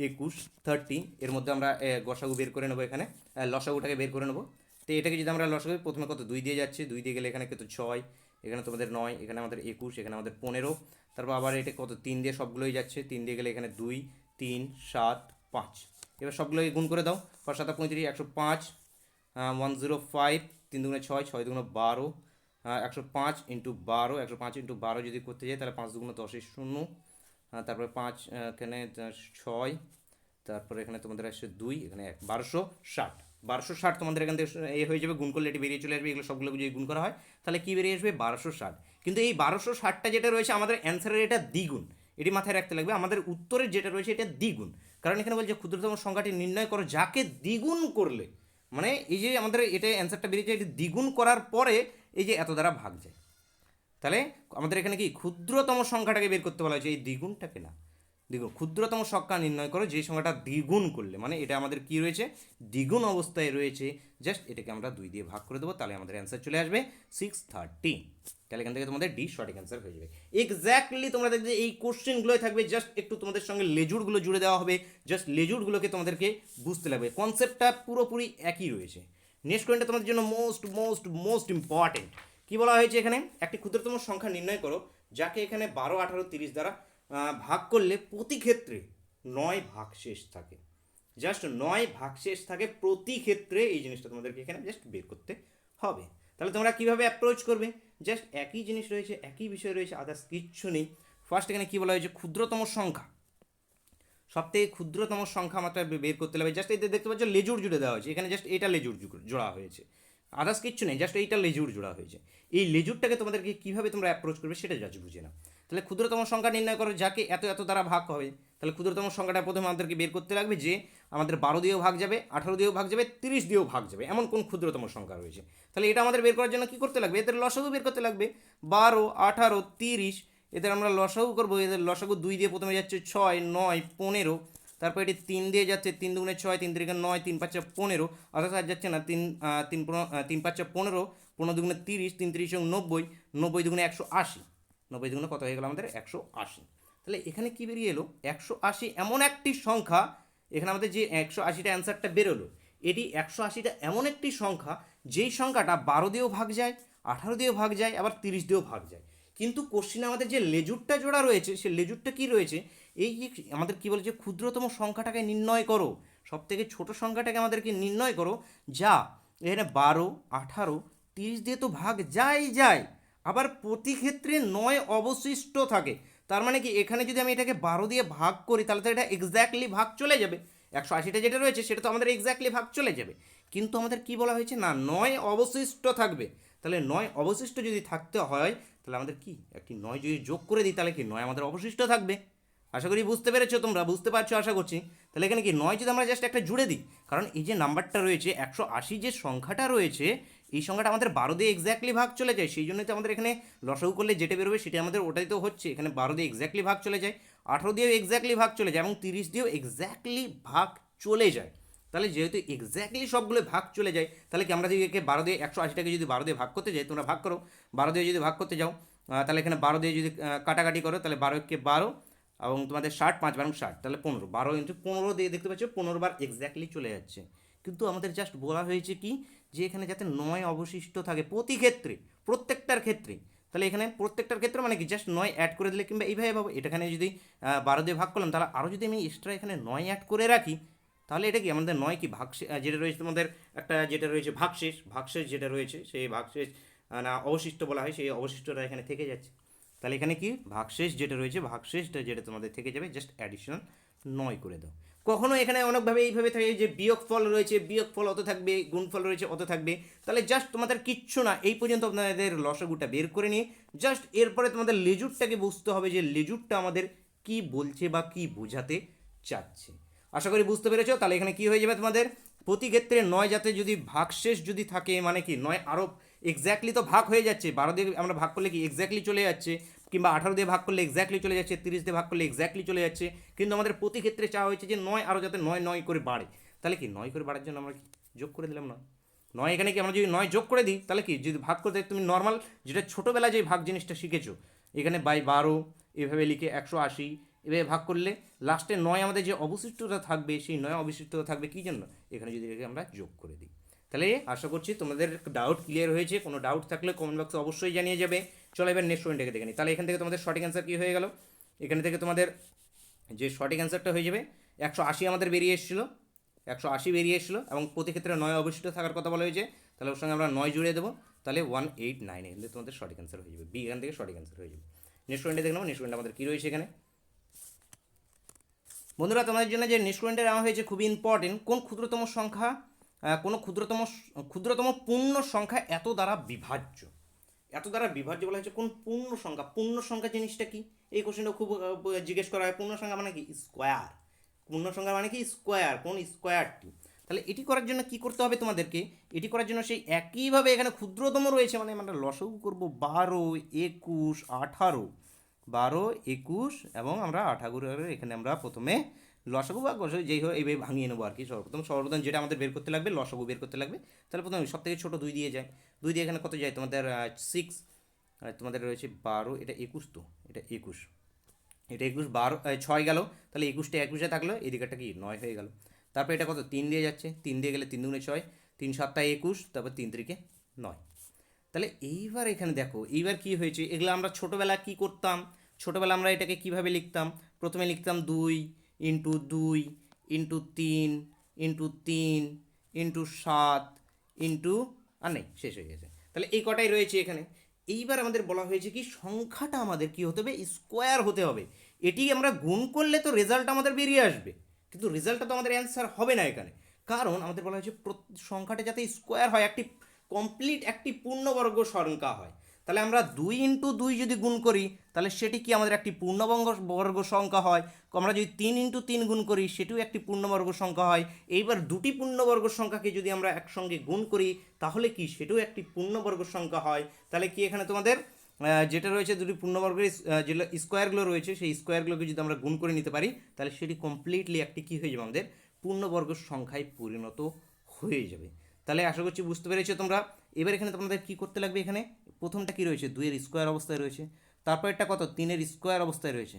21, 30, এর মধ্যে আমরা গসাগু বের করে নেবো, এখানে লসাগুটাকে বের করে নেবো। তো এটাকে যদি আমরা লসাগু, প্রথমে কত 2 দিয়ে যাচ্ছে, 2 দিয়ে গেলে এখানে কত 6, এখানে তোমাদের 9, এখানে আমাদের 21, এখানে আমাদের 15, তারপর আবার এটা কত 3 দিয়ে সবগুলোই যাচ্ছে, 3 দিয়ে গেলে এখানে 2, 3, 7, 5। এবার সবগুলোকে গুণ করে দাও, 5 7 35, 105, 105, 3 দুগুণে 6, 6 দুগুণে 12, 105 ইন্টু 12, 105 ইন্টু 12 যদি করতে যাই তাহলে 5 দুগুণে 10 0, তারপরে 5 এখানে 6, তারপরে এখানে তোমাদের আসছে 2, এখানে 1, 1260, 1260 তোমাদের এখান থেকে এ হয়ে যাবে, গুণ করলে এটি বেরিয়ে চলে আসবে। এগুলো সবগুলো যদি গুণ করা হয় তাহলে কী বেরিয়ে আসবে, 1260। কিন্তু এই 1260টা যেটা রয়েছে আমাদের অ্যান্সারের এটা দ্বিগুণ, এটি মাথায় রাখতে লাগবে, আমাদের উত্তরের যেটা রয়েছে এটা দ্বিগুণ। কারণ এখানে বলছে ক্ষুদ্রতম সংখ্যাটি নির্ণয় করো যাকে দ্বিগুণ করলে, মানে এই যে আমাদের এটা অ্যান্সারটা বেরিয়েছে, এটি দ্বিগুণ করার পরে এই যে এত দ্বারা ভাগ যায়। তাহলে আমাদের এখানে কি ক্ষুদ্রতম সংখ্যাটাকে বের করতে বলা হয়েছে, এই দ্বিগুণটাকে না, দ্বিগুণ, ক্ষুদ্রতম সংখ্যা নির্ণয় করো যে সংখ্যাটা দ্বিগুণ করলে, মানে এটা আমাদের কি রয়েছে, দ্বিগুণ অবস্থায় রয়েছে, জাস্ট এটাকে আমরা 2 দিয়ে ভাগ করে দেবো, তাহলে আমাদের অ্যান্সার চলে আসবে 630। তাহলে এখান থেকে তোমাদের ডি সঠিক অ্যান্সার হয়ে যাবে। এক্স্যাক্টলি তোমরা দেখবে এই কোশ্চেনগুলোই থাকবে, জাস্ট একটু তোমাদের সঙ্গে লেজুরগুলো জুড়ে দেওয়া হবে, জাস্ট লেজুরগুলোকে তোমাদেরকে বুঝতে লাগবে, কনসেপ্টটা পুরোপুরি একই রয়েছে। নেক্সট কোয়েশ্চেনটা তোমাদের জন্য মোস্ট মোস্ট মোস্ট ইম্পর্টেন্ট। কি বলা হয়েছে এখানে, একটি ক্ষুদ্রতম সংখ্যা নির্ণয় করো যাকে এখানে 12, 18, 30 দ্বারা ভাগ করলে প্রতি ক্ষেত্রে 9 ভাগশেষ থাকে। জাস্ট 9 ভাগশেষ থাকে প্রতি ক্ষেত্রে, এই জিনিসটা তোমাদেরকে এখানে জাস্ট বের করতে হবে। তাহলে তোমরা কীভাবে অ্যাপ্রোচ করবে, জাস্ট একই জিনিস রয়েছে, একই বিষয় রয়েছে, আদার্স কিচ্ছু নেই। ফার্স্ট এখানে কী বলা হয়েছে, ক্ষুদ্রতম সংখ্যা, সবথেকে ক্ষুদ্রতম সংখ্যা আমাদের বের করতে হবে। জাস্ট এতে দেখতে পাচ্ছ লেজুর জুড়ে দেওয়া হয়েছে, এখানে জাস্ট এটা লেজুর জোড়া হয়েছে, আদার্স কিচ্ছু নেই, জাস্ট এইটা লেজুর জোড়া হয়েছে। এই লেজুরটাকে তোমাদেরকে কীভাবে তোমরা অ্যাপ্রোচ করবে সেটা জাস্ট বুঝে নাও। তাহলে ক্ষুদ্রতম সংখ্যা নির্ণয় করো যাকে এত এত দ্বারা ভাগ হবে। তাহলে ক্ষুদ্রতম সংখ্যাটা প্রথমে আমাদেরকে বের করতে লাগবে যে আমাদের 12 দিয়েও ভাগ যাবে, 18 দিয়েও ভাগ যাবে, 30 দিয়েও ভাগ যাবে, এমন কোন ক্ষুদ্রতম সংখ্যা রয়েছে। তাহলে এটা আমাদের বের করার জন্য কী করতে লাগবে, এদের লসাগু বের করতে লাগবে। 12, 18, 30 এদের আমরা লসাগু করবো। এদের লসাগু 2 দিয়ে প্রথমে যাচ্ছে 6, 9, 15, তারপর এটি 3 দিয়ে যাচ্ছে, 3 দুগুণে 6, 3 তিরিকে 9, 3 পাঁচে 15, অর্থাৎ আর যাচ্ছে না, 3 পাঁচে 15, 15 দুগুণে 30, 3 30 90, 90 দুগুণে 180, 90 দুগুণে কত হয়ে গেল আমাদের 180। তাহলে এখানে কি বেরিয়ে এলো 180, এমন একটি সংখ্যা, এখানে আমাদের যে 180টা অ্যান্সারটা বেরোলো, এটি 180টা এমন একটি সংখ্যা যেই সংখ্যাটা 12 দিয়েও ভাগ যায়, 18 দিয়েও ভাগ যায়, আবার 30 দিয়েও ভাগ যায়। কিন্তু কোশ্চিনে আমাদের যে লেজুরটা জোড়া রয়েছে, সে লেজুরটা কি রয়েছে, এই যে আমাদের কি বলেছে ক্ষুদ্রতম সংখ্যাটাকে নির্ণয় করো, সব থেকে ছোটো সংখ্যাটাকে আমাদেরকে নির্ণয় করো যা এখানে 12, 18, 30 দিয়ে তো ভাগ যায়, আবার প্রতি ক্ষেত্রে 9 অবশিষ্ট থাকে। তার মানে কি এখানে যদি আমি এটাকে 12 দিয়ে ভাগ করি তাহলে তো এটা এক্স্যাক্টলি ভাগ চলে যাবে, 180টা যেটা রয়েছে সেটা তো আমাদের এক্স্যাক্টলি ভাগ চলে যাবে। কিন্তু আমাদের কি বলা হয়েছে না 9 অবশিষ্ট থাকবে। তাহলে 9 অবশিষ্ট যদি থাকতে হয় তাহলে আমাদের কি একটি 9 যদি যোগ করে দিই তাহলে কি 9 আমাদের অবশিষ্ট থাকবে। আশা করি বুঝতে পেরেছো, তোমরা বুঝতে পারছো আশা করছি। তাহলে এখানে কি 9 যদি আমরা জাস্ট একটা জুড়ে দিই, কারণ এই যে নাম্বারটা রয়েছে 180 যে সংখ্যাটা রয়েছে, এই সংখ্যাটা আমাদের 12 দিয়ে এক্স্যাক্টলি ভাগ চলে যায়, সেই জন্যই তো আমাদের এখানে লসাগু করলে যেটা বেরোবে সেটা আমাদের ওটাই তো হচ্ছে, এখানে 12 দিয়ে এক্স্যাক্টলি ভাগ চলে যায়, 18 দিয়েও এক্স্যাক্টলি ভাগ চলে যায় এবং 30 দিয়েও এক্স্যাক্টলি ভাগ চলে যায়। তাহলে যেহেতু এক্স্যাক্টলি সবগুলো ভাগ চলে যায়, তাহলে কি আমরা যদি একে 12 দিয়ে 180টাকে যদি 12 দিয়ে ভাগ করতে যাই, তোমরা ভাগ করো, 12 দিয়ে যদি ভাগ করতে যাও তাহলে এখানে 12 দিয়ে যদি কাটাকাটি করো তাহলে 12 কে 12 এবং তোমাদের 60, 5 বারং 60, তাহলে 15, 12 ইন্টু 15 দিয়ে দেখতে পাচ্ছ 15 বার এক্স্যাক্টলি চলে যাচ্ছে। কিন্তু আমাদের জাস্ট বলা হয়েছে কি যে এখানে যাতে 9 অবশিষ্ট থাকে প্রতি ক্ষেত্রে, প্রত্যেকটার ক্ষেত্রে। তাহলে এখানে প্রত্যেকটার ক্ষেত্রে মানে কি জাস্ট 9 অ্যাড করে দিলে, কিংবা এইভাবে ভাবো এটাখানে যদি 12 দিয়ে ভাগ করলাম তাহলে আরও যদি আমি এক্সট্রা এখানে 9 অ্যাড করে রাখি তাহলে এটা কি আমাদের 9 কি ভাগশেষ যেটা রয়েছে তোমাদের একটা যেটা রয়েছে ভাগশেষ যেটা রয়েছে সেই ভাগশেষ না অবশিষ্ট বলা হয়, সেই অবশিষ্টটা এখানে থেকে যাচ্ছে। তাহলে এখানে কি ভাগশেষ যেটা রয়েছে, ভাগশেষটা যেটা তোমাদের থেকে যাবে জাস্ট অ্যাডিশনাল 9 করে দাও। কখনো এখানে অনেকভাবে এইভাবে থাকে যে বিয়োগফল রয়েছে, বিয়োগফল অত থাকবে, গুণফল রয়েছে অত থাকবে। তাহলে জাস্ট তোমাদের কিচ্ছু না, এই পর্যন্ত আপনাদের লসাগুটা বের করে নিয়ে জাস্ট এরপরে তোমাদের লেজুরটাকে বুঝতে হবে যে লেজুরটা আমাদের কি বলছে বা কি বোঝাতে চাচ্ছে। আশা করি বুঝতে পেরেছো। তাহলে এখানে কি হয়ে যাবে তোমাদের প্রতি ক্ষেত্রে 9 যাতে যদি ভাগশেষ যদি থাকে, মানে কি 9 আরও এক্স্যাক্টলি তো ভাগ হয়ে যাচ্ছে, 12 দিয়ে আমরা ভাগ করলে কি এক্স্যাক্টলি চলে যাচ্ছে, কিংবা 18 দিয়ে ভাগ করলে এক্স্যাক্টলি চলে যাচ্ছে, 30 দিয়ে ভাগ করলে এক্স্যাক্টলি চলে যাচ্ছে। কিন্তু আমাদের প্রতি ক্ষেত্রে চাওয়া হয়েছে যে 9 আরও যাতে 9 9 করে বাড়ে। তাহলে কি 9 করে বাড়ার জন্য আমরা যোগ করে দিলাম 9 এখানে কি আমরা যদি 9 যোগ করে দিই তাহলে কি যদি ভাগ করতে তুমি নর্মাল যেটা ছোটোবেলায় যে ভাগ জিনিসটা শিখেছো এখানে বাই 12 এভাবে লিখে 180 এভাবে ভাগ করলে লাস্টে 9 আমাদের যে অবশিষ্টতা থাকবে সেই 9 অবশিষ্টতা থাকবে কী জন্য, এখানে যদি আমরা যোগ করে দিই। তাহলে আশা করছি তোমাদের ডাউট ক্লিয়ার হয়েছে। কোনো ডাউট থাকলে কমেন্ট বক্সে অবশ্যই জানিয়ে যাবে। চলো এবার নেক্সট পয়েন্টটাকে দেখে নিই। তাহলে এখান থেকে তোমাদের সঠিক অ্যান্সার কী হয়ে গেল, এখানে থেকে তোমাদের যে সঠিক অ্যান্সারটা হয়ে যাবে 180 আমাদের বেরিয়ে এসেছিলো, 180 বেরিয়ে এসেছিলো এবং প্রতি ক্ষেত্রে 9 অবশিষ্ট থাকার কথা বলা হয়েছে। তাহলে ওর সঙ্গে আমরা 9 জুড়ে দেবো, তাহলে 189 এখান থেকে তোমাদের সঠিক অ্যান্সার হয়ে যাবে, বি এখান থেকে সঠিক অ্যান্সার হয়ে যাবে। নেক্সট পয়েন্টে দেখে নেবো নেক্সট পয়েন্ট আমাদের কী রয়েছে এখানে। বন্ধুরা তোমাদের জন্য যে নেক্সট পয়েন্টে নেওয়া হয়েছে খুবই ইম্পর্টেন্ট, কোন ক্ষুদ্রতম সংখ্যা কোনো ক্ষুদ্রতম পূর্ণ সংখ্যা এত দ্বারা বিভাজ্য, এত দ্বারা বিভাজ্য বলা হয়েছে কোন পূর্ণ সংখ্যা জিনিসটা কি, এই কোশ্চেনটা খুব জিজ্ঞেস করা হয়। পূর্ণ সংখ্যা মানে কি স্কোয়ার, পূর্ণ সংখ্যা মানে কি স্কোয়ার, কোন স্কোয়ারটি। তাহলে এটি করার জন্য কি করতে হবে তোমাদেরকে, এটি করার জন্য সেই একইভাবে এখানে ক্ষুদ্রতম রয়েছে, মানে আমরা লসাগু করবো 12, 21, 18, 12, 21 এবং আমরা 18 এখানে আমরা প্রথমে লসাগু বা গসাগু যেই হোক এইভাবে ভাঙিয়ে নেবো আর কি। সর্বপ্রথম যেটা আমাদের বের করতে লাগবে লসাগু বের করতে লাগবে। তাহলে প্রথমে সব থেকে ছোটো 2 দিয়ে যায়, 2 দিয়ে এখানে কত যায় তোমাদের 6, তোমাদের রয়েছে 12, এটা 21, তো এটা 21, এটা 21, 12, 6 গেল, তাহলে 21টা 21-এ থাকলো, এই দিকটা কি 9 হয়ে গেল। তারপর এটা কত 3 দিয়ে যাচ্ছে, 3 দিয়ে গেলে 3 দুগুণে 6, 3 7 21, তারপর 3 3 9। তাহলে এইবার এখানে দেখো এইবার কি হয়েছে, এগুলো আমরা ছোটোবেলা কি করতাম, ছোটোবেলা আমরা এটাকে কিভাবে লিখতাম, প্রথমে লিখতাম 2 into 2 into 3 into 3 into 7 into, আর নেই, শেষ হয়ে গেছে। তাহলে এই কটাই রয়েছে এখানে। এইবার আমাদের বলা হয়েছে কি সংখ্যাটা আমাদের কি হতে হবে, স্কোয়ার হতে হবে। এটি আমরা গুণ করলে তো রেজাল্ট আমাদের বেরিয়ে আসবে, কিন্তু রেজাল্টটা তো আমাদের অ্যান্সার হবে না এখানে, কারণ আমাদের বলা হয়েছে সংখ্যাটা যাতে স্কোয়ার হয়, একটি কমপ্লিট একটি পূর্ণবর্গ সংখ্যা হয়। তাহলে আমরা 2 ইন্টু 2 যদি গুণ করি তাহলে সেটি কি আমাদের একটি পূর্ণবর্গ সংখ্যা হয়। আমরা যদি 3 ইন্টু 3 গুণ করি সেটিও একটি পূর্ণবর্গ সংখ্যা হয়। এইবার দুটি পূর্ণবর্গ সংখ্যাকে যদি আমরা একসঙ্গে গুণ করি তাহলে কি সেটাও একটি পূর্ণবর্গ সংখ্যা হয়। তাহলে কি এখানে তোমাদের যেটা রয়েছে দুটি পূর্ণবর্গের যেগুলো স্কোয়ারগুলো রয়েছে সেই স্কোয়ারগুলোকে যদি আমরা গুণ করে নিতে পারি তাহলে সেটি কমপ্লিটলি একটি কী হয়ে যাবে, আমাদের পূর্ণবর্গ সংখ্যায় পরিণত হয়ে যাবে। তাহলে আশা করছি বুঝতে পেরেছো তোমরা। এবার এখানে তোমাদের কী করতে লাগবে, এখানে প্রথমটা কী রয়েছে, 2 এর স্কোয়ার অবস্থায় রয়েছে, তারপরেরটা কত, 3 এর স্কোয়ার অবস্থায় রয়েছে,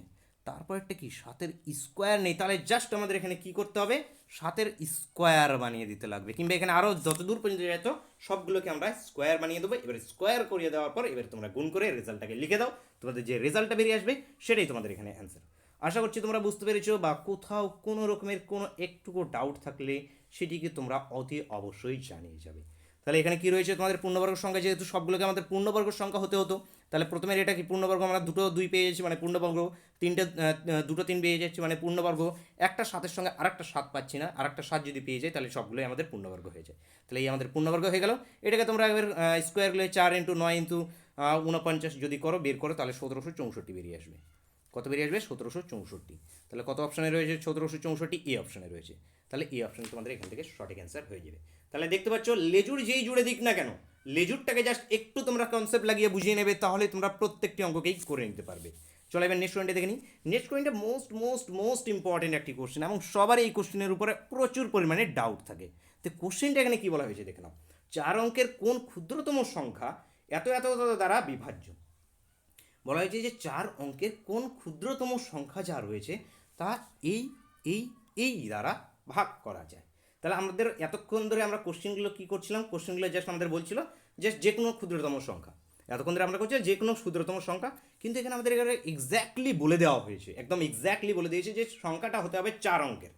তারপরেরটা কি 7 এর স্কোয়ার নেই, তাহলে জাস্ট আমাদের এখানে কি করতে হবে, 7 এর স্কোয়ার বানিয়ে দিতে লাগবে, কিংবা এখানে আরও যতদূর পর্যন্ত যেত সবগুলোকে আমরা স্কোয়ার বানিয়ে দেবো। এবার স্কোয়ার করিয়ে দেওয়ার পর এবার তোমরা গুণ করে রেজাল্টটাকে লিখে দাও, তোমাদের যে রেজাল্টটা বেরিয়ে আসবে সেটাই তোমাদের এখানে অ্যান্সার। আশা করছি তোমরা বুঝতে পেরেছো, বা কোথাও কোনো রকমের কোনো একটুকু ডাউট থাকলে সেটিকে তোমরা অতি অবশ্যই জানিয়ে যাবে। তাহলে এখানে কি রয়েছে, তোমাদের পূর্ণবর্গ সংখ্যা যেহেতু সবগুলোকে আমাদের পূর্ণবর্গ সংখ্যা হতে হতো, তাহলে প্রথমে এটা কি পূর্ণবর্গ, আমরা দুটো 2 পেয়ে যাচ্ছি মানে পূর্ণবর্গ, দুটো 3 পেয়ে যাচ্ছি মানে পূর্ণবর্গ, একটা 7-এর সঙ্গে আরেকটা 7 পাচ্ছি না, আরেকটা 7 যদি পেয়ে যায় তাহলে সবগুলোই আমাদের পূর্ণবর্গ হয়ে যায়। তাহলে এই আমাদের পূর্ণবর্গ হয়ে গেল। এটাকে তোমরা এবার স্কোয়ারগুলো 4 ইন্টু 9 ইন্টু 49 যদি করো, বের করো, তাহলে 1764 বেরিয়ে আসবে। কত বেরিয়ে আসবে, 1764। তাহলে কত অপশানে রয়েছে, 1764 এ অপশানে রয়েছে। তাহলে এই অপশানে তোমাদের এখান থেকে সঠিক অ্যান্সার হয়ে যাবে। তাহলে দেখতে পাচ্ছ লেজুর যেই জুড়ে দিক না কেন, লেজুরটাকে জাস্ট একটু তোমরা কনসেপ্ট লাগিয়ে বুঝিয়ে নেবে, তাহলে তোমরা প্রত্যেকটি অঙ্ককেই করে নিতে পারবে। চলো এবার নেক্সট পয়েন্টে দেখে নিই। নেক্সট পয়েন্টে মোস্ট ইম্পর্টেন্ট একটি কোশ্চেন, এবং সবার এই কোশ্চেনের উপরে প্রচুর পরিমাণে ডাউট থাকে। তো কোশ্চেনটা এখানে কী বলা হয়েছে দেখে নাও, 4 অঙ্কের কোন ক্ষুদ্রতম সংখ্যা এত এত দ্বারা বিভাজ্য। বলা হয়েছে যে 4 অঙ্কের কোন ক্ষুদ্রতম সংখ্যা যা রয়েছে তা এই এই এই দ্বারা ভাগ করা যায়। তাহলে আমাদের এতক্ষণ ধরে আমরা কোশ্চেনগুলো কী করছিলাম, কোশ্চেনগুলো জাস্ট আমাদের বলছিল জাস্ট যে কোনো ক্ষুদ্রতম সংখ্যা, এতক্ষণ ধরে আমরা করছি যে কোনো ক্ষুদ্রতম সংখ্যা, কিন্তু এখানে আমাদের এখানে এক্স্যাক্টলি বলে দেওয়া হয়েছে, একদম এক্স্যাক্টলি বলে দিয়েছে যে সংখ্যাটা হতে হবে 4 অঙ্কের,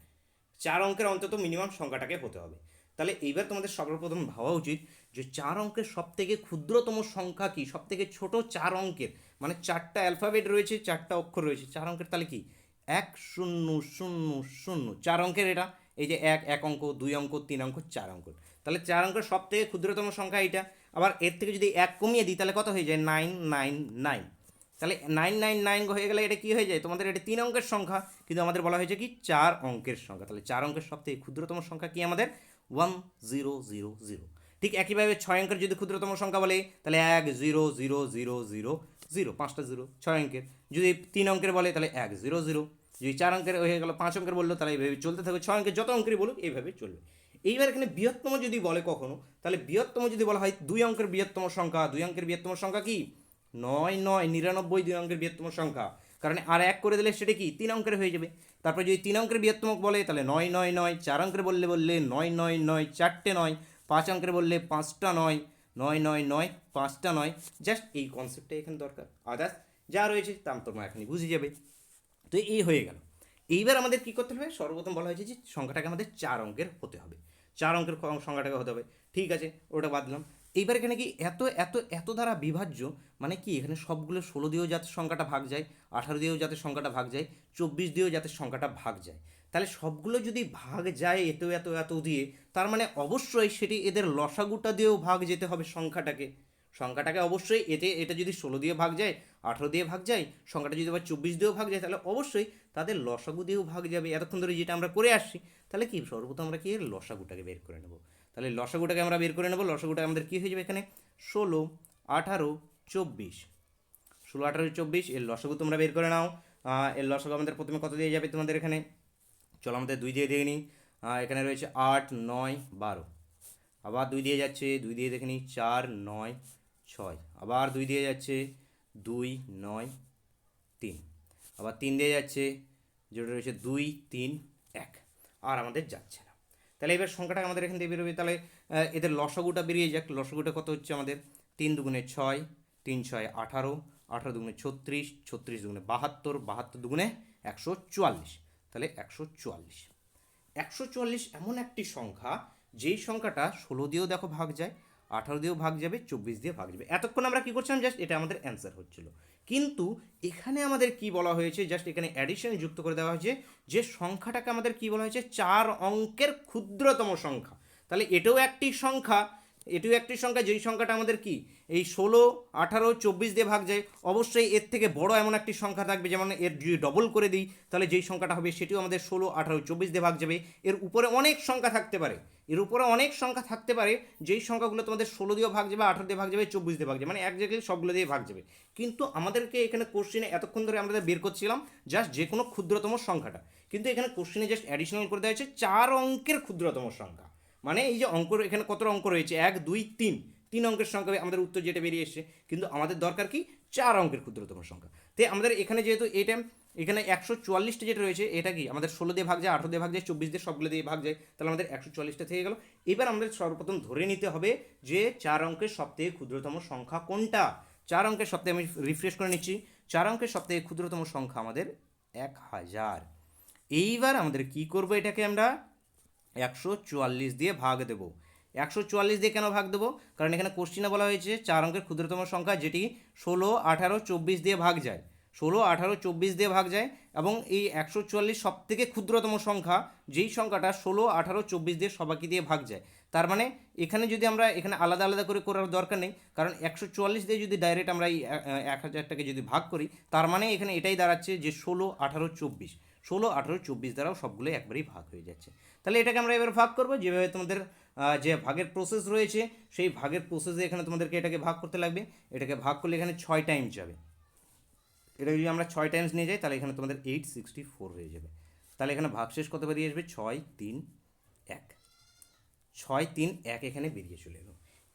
4 অঙ্কের অন্তত মিনিমাম সংখ্যাটাকে হতে হবে। তাহলে এইবার তোমাদের সর্বপ্রথম ভাবা উচিত যে 4 অঙ্কের সব থেকে ক্ষুদ্রতম সংখ্যা কি, সব থেকে ছোট 4 অঙ্কের, মানে 4টা অ্যালফাবেট রয়েছে, 4টা অক্ষর রয়েছে 4 অঙ্কের, তাহলে কি 1 0 0 0, 4 অঙ্কের এটা, এই যে 1 অঙ্ক, 2 অঙ্ক, 3 অঙ্ক, 4 অঙ্ক, তাহলে 4 অঙ্কের সব থেকে ক্ষুদ্রতম সংখ্যা এটা। আবার এর থেকে যদি 1 কমিয়ে দিই তাহলে কত হয়ে যায়, 999। তাহলে 999 হয়ে গেলে এটা কি হয়ে যায়, তোমাদের এটা 3 অঙ্কের সংখ্যা, কিন্তু আমাদের বলা হয়েছে কি 4 অঙ্কের সংখ্যা। তাহলে 4 অঙ্কের সব থেকে ক্ষুদ্রতম সংখ্যা কি আমাদের 1000। ঠিক একইভাবে 6 অঙ্কের যদি ক্ষুদ্রতম সংখ্যা বলে তাহলে 100000, 5টা 0 6 অঙ্কের। যদি 3 অঙ্কের বলে তাহলে 100, যদি 4 অঙ্কের হয়ে গেল, 5 অঙ্কের বললো তাহলে এইভাবে চলতে থাকবে, 6 অঙ্কের যত অঙ্কেরই বলুক এইভাবে চলবে। এইবার এখানে বৃহত্তম যদি বলে কখনো, তাহলে বৃহত্তম যদি বলা হয় 2 অঙ্কের বৃহত্তম সংখ্যা, 2 অঙ্কের বৃহত্তম সংখ্যা কি 99, 2 অঙ্কের বৃহত্তম সংখ্যা, কারণ আর 1 করে দিলে সেটা কি 3 অঙ্কের হয়ে যাবে। তারপরে যদি 3 অঙ্কের বৃহত্তম বলে তাহলে 999, 4 অঙ্কের বললে 999, 4টে 9, 5 অঙ্কের বললে 5টা 9, 999, 5টা 9। জাস্ট এই কনসেপ্টটা এখানে দরকার, আদার্স যা রয়েছে তা তোমরা এখনই বুঝে যাবে। তো এই হয়ে গেল। এইবার আমাদের কী করতে হবে, সর্বপ্রথম বলা হয়েছে যে সংখ্যাটাকে আমাদের 4 অঙ্কের হতে হবে, 4 অঙ্কের সংখ্যাটাকে হতে হবে, ঠিক আছে, ওটা বাদলাম। এইবার এখানে কি এত এত এত দ্বারা বিভাজ্য, মানে কি এখানে সবগুলো 16 দিয়েও যাতে সংখ্যাটা ভাগ যায়, 18 দিয়েও যাতে সংখ্যাটা ভাগ যায়, 24 দিয়েও যাতে সংখ্যাটা ভাগ যায়, তাহলে সবগুলো যদি ভাগ যায় এত এত এত দিয়ে, তার মানে অবশ্যই সেটি এদের লসাগুটা দিয়েও ভাগ যেতে হবে সংখ্যাটাকে অবশ্যই এটা যদি 16 দিয়ে ভাগ যায়, 18 দিয়ে ভাগ যায়, সংখ্যাটা যদি আবার 24 দিয়েও ভাগ যায়, তাহলে অবশ্যই তাদের লসাগু দিয়েও ভাগ যাবে। এতক্ষণ ধরে যেটা আমরা করে আসছি, তাহলে কি সর্বপ্রথম আমরা কি লসাগুটাকে বের করে নেব। তাহলে লসাগুটাকে আমরা বের করে নেব, লসাগুটা আমাদের কী হয়ে যাবে এখানে 16, 18, 24, 16, 18, 24, এর লসাগু তোমরা বের করে নাও। এর লসাগু আমাদের প্রথমে কত দিয়ে যাবে তোমাদের এখানে, চলো আমাদের 2 দিয়ে দেখে নিই। এখানে রয়েছে 8, 9, 12, আবার 2 দিয়ে যাচ্ছে, 2 দিয়ে দেখে নিই 4, 9, 6, আবার 2 দিয়ে যাচ্ছে 2, 9, 3, আবার 3 দিয়ে যাচ্ছে, যেটা রয়েছে 2, 3, 1, আর আমাদের যাচ্ছে না। তাহলে এবার সংখ্যাটা আমাদের এখান থেকে বেরোবে। তাহলে এদের লসাগুটা বেরিয়ে যাক। লসাগুটা কত হচ্ছে আমাদের 3 দুগুণে 6, 3 6 18, 18 দুগুণে 36, 36 দুগুণে 72, 72 দুগুণে 144। তাহলে 144, 144 এমন একটি সংখ্যা যেই সংখ্যাটা 16 দিয়েও দেখো ভাগ যায়, 18 দিয়েও ভাগ যাবে, 24 দিয়ে ভাগ যাবে। এতক্ষণ আমরা কি করছিলাম, জাস্ট এটা আমাদের অ্যান্সার হচ্ছিল। কিন্তু এখানে আমাদের কি বলা হয়েছে, জাস্ট এখানে অ্যাডিশন যুক্ত করে দেওয়া হয়েছে যে সংখ্যাটাকে আমাদের কি বলা হয়েছে, 4 অঙ্কের ক্ষুদ্রতম সংখ্যা। তাহলে এটাও একটি সংখ্যা, যেই সংখ্যাটা আমাদের কি এই 16, 18, 24 দিয়ে ভাগ যায়। অবশ্যই এর থেকে বড় এমন একটি সংখ্যা থাকবে, যেমন এর যদি ডবল করে দিই তাহলে যেই সংখ্যাটা হবে সেটিও আমাদের 16, 18, 24 দিয়ে ভাগ যাবে। এর উপরে অনেক সংখ্যা থাকতে পারে, যেই সংখ্যাগুলো তোমাদের 16 দিয়েও ভাগ যাবে, 18 দিয়ে ভাগ যাবে, 24 দিয়ে ভাগ যাবে, মানে এক জায়গায় সবগুলো দিয়ে ভাগ যাবে। কিন্তু আমাদেরকে এখানে কোশ্চেনে এতক্ষণ ধরে আমরা বের করছিলাম জাস্ট যে কোনো ক্ষুদ্রতম সংখ্যাটা, কিন্তু এখানে কোশ্চেনে জাস্ট অ্যাডিশনাল করে দেওয়া হয়েছে 4 অঙ্কের ক্ষুদ্রতম সংখ্যা। মানে এই যে অঙ্ক, এখানে কত অঙ্ক রয়েছে, 1 2 3, 3 অঙ্কের সংখ্যা আমাদের উত্তর যেটা বেরিয়ে এসছে, কিন্তু আমাদের দরকার কি 4 অঙ্কের ক্ষুদ্রতম সংখ্যা। তাই আমাদের এখানে যেহেতু এটা এখানে 144টা যেটা রয়েছে, এটা কি আমাদের 16 দিয়ে ভাগ যায়, 18 দিয়ে ভাগ যায়, 24 দিয়ে সবগুলো দিয়ে ভাগ যায়, তাহলে আমাদের 144টা থেকে গেল। এবার আমাদের সর্বপ্রথম ধরে নিতে হবে যে 4 অঙ্কের সবথেকে ক্ষুদ্রতম সংখ্যা কোনটা। 4 অঙ্কের সবথেকে, আমি রিফ্রেশ করে নিচ্ছি, 4 অঙ্কের সবথেকে ক্ষুদ্রতম সংখ্যা আমাদের 1000। এইবার আমাদের কি করব, এটাকে আমরা 144 দিয়ে ভাগ দেব। 144 দিয়ে কেন ভাগ দেবো, কারণ এখানে কোশ্চিনে বলা হয়েছে 4 অঙ্কের ক্ষুদ্রতম সংখ্যা যেটি 16, 18, 24 দিয়ে ভাগ যায়, 16, 18, 24 দিয়ে ভাগ যায়, এবং এই 144 সব থেকে ক্ষুদ্রতম সংখ্যা যেই সংখ্যাটা 16, 18, 24 দিয়ে সবাইকে দিয়ে ভাগ যায়। তার মানে এখানে যদি আমরা এখানে আলাদা আলাদা করে করার দরকার নেই, কারণ 144 দিয়ে যদি ডাইরেক্ট আমরা এই 1000টাকে যদি ভাগ করি, তার মানে এখানে এটাই দাঁড়াচ্ছে যে 16, 18, 24, 16, 18, 24 দ্বারাও সবগুলো একবারেই ভাগ হয়ে যাচ্ছে। তাহলে এটাকে আমরা এবার ভাগ করবো, যেভাবে তোমাদের যে ভাগের প্রসেস রয়েছে সেই ভাগের প্রসেসে এখানে তোমাদেরকে এটাকে ভাগ করতে লাগবে। এটাকে ভাগ করলে এখানে 6 টাইমস যাবে। এটা যদি আমরা 6 টাইমস নিয়ে যাই তাহলে এখানে তোমাদের 864 হয়ে যাবে। তাহলে এখানে ভাগশেষ কত বেরিয়ে আসবে, 6 3 1, 6 3 1 এখানে বেরিয়ে চলে এলো।